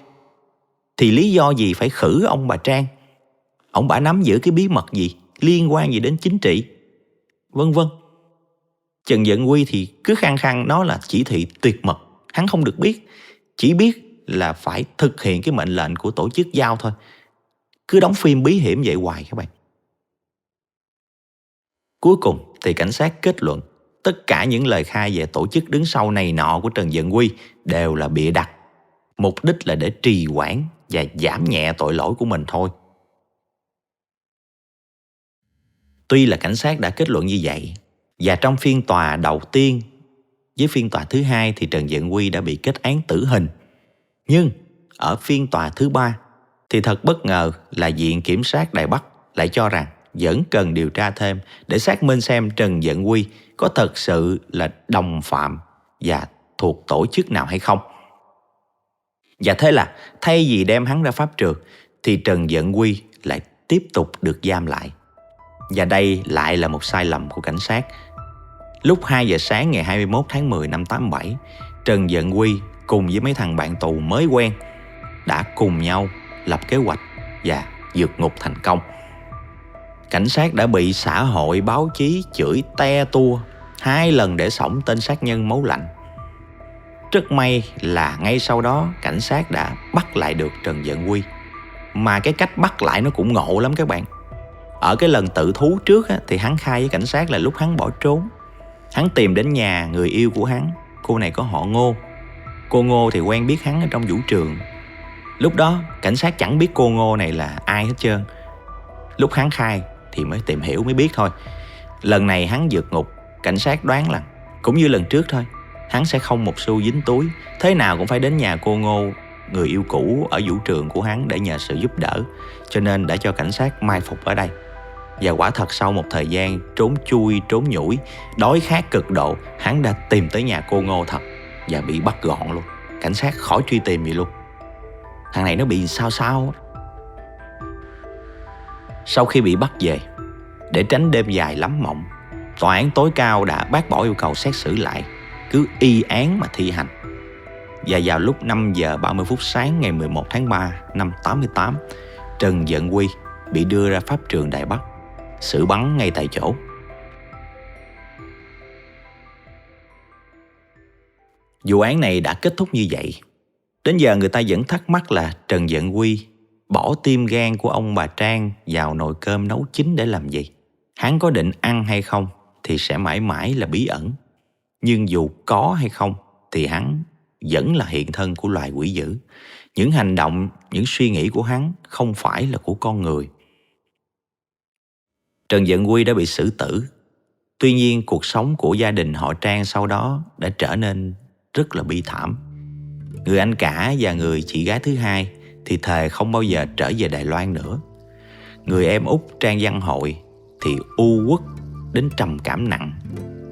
thì lý do gì phải khử ông bà Trang? Ông bà nắm giữ cái bí mật gì, liên quan gì đến chính trị, vân vân. Trần Dận Quy thì cứ khăng khăng nó là chỉ thị tuyệt mật, hắn không được biết, chỉ biết là phải thực hiện cái mệnh lệnh của tổ chức giao thôi. Cứ đóng phim bí hiểm vậy hoài các bạn. Cuối cùng thì cảnh sát kết luận tất cả những lời khai về tổ chức đứng sau này nọ của Trần Dận Quy đều là bịa đặt, mục đích là để trì hoãn và giảm nhẹ tội lỗi của mình thôi. Tuy là cảnh sát đã kết luận như vậy, và trong phiên tòa đầu tiên Với phiên tòa thứ hai thì Trần Dận Quy đã bị kết án tử hình. Nhưng ở phiên tòa thứ ba thì thật bất ngờ là Viện Kiểm sát Đài Bắc lại cho rằng vẫn cần điều tra thêm để xác minh xem Trần Dận Quy có thật sự là đồng phạm và thuộc tổ chức nào hay không. Và thế là thay vì đem hắn ra pháp trường thì Trần Dận Quy lại tiếp tục được giam lại. Và đây lại là một sai lầm của cảnh sát. Lúc 2 giờ sáng ngày 21 tháng 10 năm 87, Trần Dận Quy cùng với mấy thằng bạn tù mới quen đã cùng nhau lập kế hoạch và vượt ngục thành công. Cảnh sát đã bị xã hội báo chí chửi te tua 2 lần để xổng tên sát nhân máu lạnh. Rất may là ngay sau đó cảnh sát đã bắt lại được Trần Dận Quy. Mà cái cách bắt lại nó cũng ngộ lắm các bạn. Ở cái lần tự thú trước thì hắn khai với cảnh sát là lúc hắn bỏ trốn, hắn tìm đến nhà người yêu của hắn. Cô này có họ Ngô. Cô Ngô thì quen biết hắn ở trong vũ trường. Lúc đó cảnh sát chẳng biết cô Ngô này là ai hết trơn. Lúc hắn khai thì mới tìm hiểu mới biết thôi. Lần này hắn vượt ngục, cảnh sát đoán là cũng như lần trước thôi, hắn sẽ không một xu dính túi, thế nào cũng phải đến nhà cô Ngô, người yêu cũ ở vũ trường của hắn, để nhờ sự giúp đỡ. Cho nên đã cho cảnh sát mai phục ở đây. Và quả thật sau một thời gian trốn chui trốn nhủi, đói khát cực độ, hắn đã tìm tới nhà cô Ngô thật và bị bắt gọn luôn. Cảnh sát khỏi truy tìm gì luôn. Thằng này nó bị sao. Sau khi bị bắt về, để tránh đêm dài lắm mộng, tòa án tối cao đã bác bỏ yêu cầu xét xử lại, cứ y án mà thi hành. Và vào lúc 5 giờ 30 phút sáng ngày 11 tháng 3 năm 88, Trần Dận Quy bị đưa ra pháp trường Đài Bắc, xử bắn ngay tại chỗ. Vụ án này đã kết thúc như vậy. Đến giờ người ta vẫn thắc mắc là Trần Dận Quy bỏ tim gan của ông bà Trang vào nồi cơm nấu chín để làm gì. Hắn có định ăn hay không thì sẽ mãi mãi là bí ẩn. Nhưng dù có hay không thì hắn vẫn là hiện thân của loài quỷ dữ. Những hành động, những suy nghĩ của hắn không phải là của con người. Trần Dận Quy đã bị xử tử. Tuy nhiên cuộc sống của gia đình họ Trang sau đó đã trở nên rất là bi thảm. Người anh cả và người chị gái thứ hai thì thề không bao giờ trở về Đài Loan nữa. Người em út Trang Văn Hội thì u uất đến trầm cảm nặng,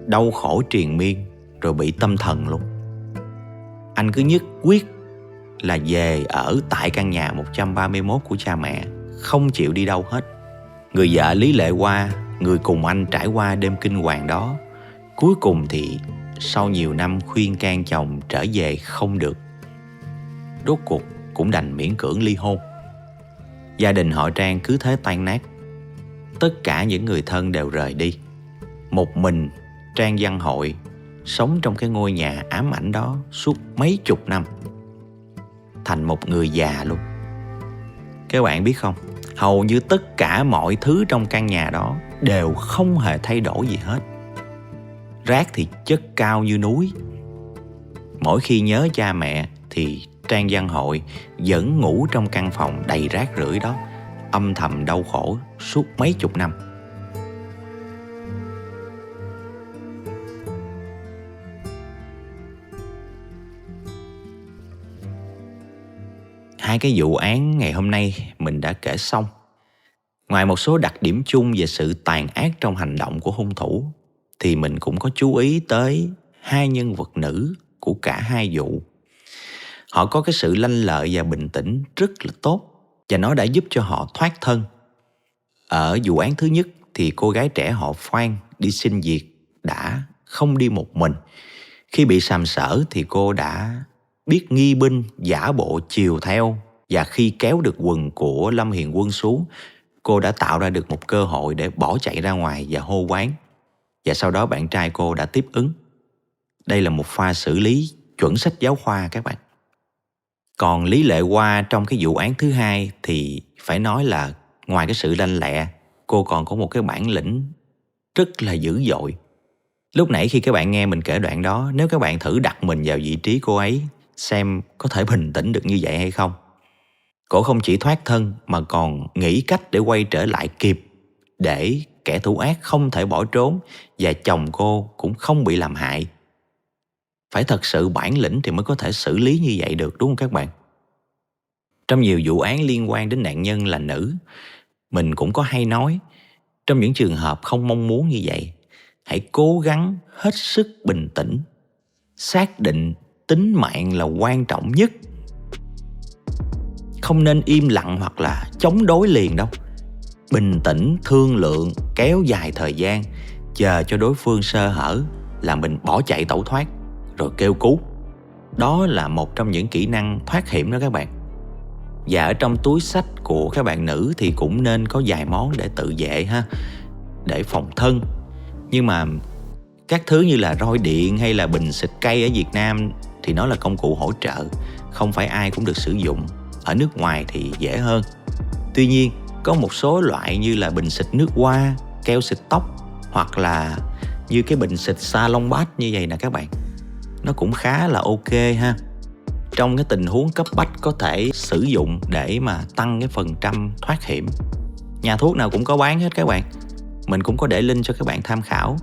đau khổ triền miên, rồi bị tâm thần luôn. Anh cứ nhất quyết là về ở tại căn nhà 131 của cha mẹ, không chịu đi đâu hết. Người vợ Lý Lệ Hoa, người cùng anh trải qua đêm kinh hoàng đó, cuối cùng thì sau nhiều năm khuyên can chồng trở về không được, rốt cuộc cũng đành miễn cưỡng ly hôn. Gia đình họ Trang cứ thế tan nát. Tất cả những người thân đều rời đi. Một mình Trang Văn Hội sống trong cái ngôi nhà ám ảnh đó suốt mấy chục năm, thành một người già luôn. Các bạn biết không, hầu như tất cả mọi thứ trong căn nhà đó đều không hề thay đổi gì hết. Rác thì chất cao như núi. Mỗi khi nhớ cha mẹ thì Trang Văn Hội vẫn ngủ trong căn phòng đầy rác rưởi đó, âm thầm đau khổ suốt mấy chục năm. Hai cái vụ án ngày hôm nay mình đã kể xong. Ngoài một số đặc điểm chung về sự tàn ác trong hành động của hung thủ, thì mình cũng có chú ý tới hai nhân vật nữ của cả hai vụ. Họ có cái sự lanh lợi và bình tĩnh rất là tốt, và nó đã giúp cho họ thoát thân. Ở vụ án thứ nhất thì cô gái trẻ họ Phan đi xin việc đã không đi một mình. Khi bị sàm sỡ thì cô đã biết nghi binh, giả bộ chiều theo, và khi kéo được quần của Lâm Hiền Quân xuống, cô đã tạo ra được một cơ hội để bỏ chạy ra ngoài và hô quán. Và sau đó bạn trai cô đã tiếp ứng. Đây là một pha xử lý chuẩn sách giáo khoa các bạn. Còn Lý Lệ Hoa trong cái vụ án thứ hai thì phải nói là ngoài cái sự lanh lẹ, cô còn có một cái bản lĩnh rất là dữ dội. Lúc nãy khi các bạn nghe mình kể đoạn đó, nếu các bạn thử đặt mình vào vị trí cô ấy, xem có thể bình tĩnh được như vậy hay không. Cô không chỉ thoát thân mà còn nghĩ cách để quay trở lại kịp, để kẻ thủ ác không thể bỏ trốn và chồng cô cũng không bị làm hại. Phải thật sự bản lĩnh thì mới có thể xử lý như vậy được, đúng không các bạn? Trong nhiều vụ án liên quan đến nạn nhân là nữ, mình cũng có hay nói, trong những trường hợp không mong muốn như vậy, hãy cố gắng hết sức bình tĩnh, xác định tính mạng là quan trọng nhất. Không nên im lặng hoặc là chống đối liền đâu. Bình tĩnh, thương lượng, kéo dài thời gian, chờ cho đối phương sơ hở là mình bỏ chạy tẩu thoát, rồi kêu cứu. Đó là một trong những kỹ năng thoát hiểm đó các bạn. Và ở trong túi xách của các bạn nữ thì cũng nên có vài món để tự vệ ha, để phòng thân. Nhưng mà các thứ như là roi điện hay là bình xịt cây ở Việt Nam thì nó là công cụ hỗ trợ, không phải ai cũng được sử dụng. Ở nước ngoài thì dễ hơn. Tuy nhiên, có một số loại như là bình xịt nước hoa, keo xịt tóc, hoặc là như cái bình xịt Salon Pass như vậy nè các bạn, nó cũng khá là ok ha. Trong cái tình huống cấp bách có thể sử dụng để mà tăng cái phần trăm thoát hiểm. Nhà thuốc nào cũng có bán hết các bạn. Mình cũng có để link cho các bạn tham khảo.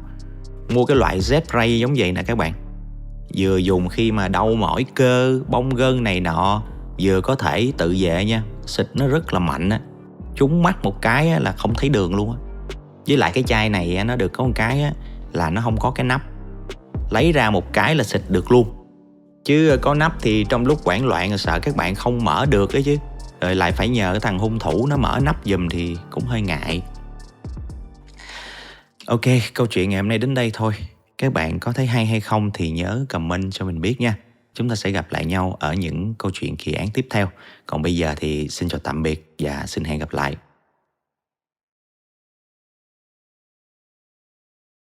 Mua cái loại Z-Ray giống vậy nè các bạn. Vừa dùng khi mà đau mỏi cơ, bong gân này nọ, vừa có thể tự vệ nha. Xịt nó rất là mạnh á. Trúng mắt một cái là không thấy đường luôn á. Với lại cái chai này nó được có một cái là nó không có cái nắp. Lấy ra một cái là xịt được luôn. Chứ có nắp thì trong lúc hoảng loạn sợ các bạn không mở được đấy chứ. Rồi lại phải nhờ cái thằng hung thủ nó mở nắp giùm thì cũng hơi ngại. Ok, câu chuyện ngày hôm nay đến đây thôi. Các bạn có thấy hay hay không thì nhớ comment cho mình biết nha. Chúng ta sẽ gặp lại nhau ở những câu chuyện kỳ án tiếp theo. Còn bây giờ thì xin chào tạm biệt và xin hẹn gặp lại.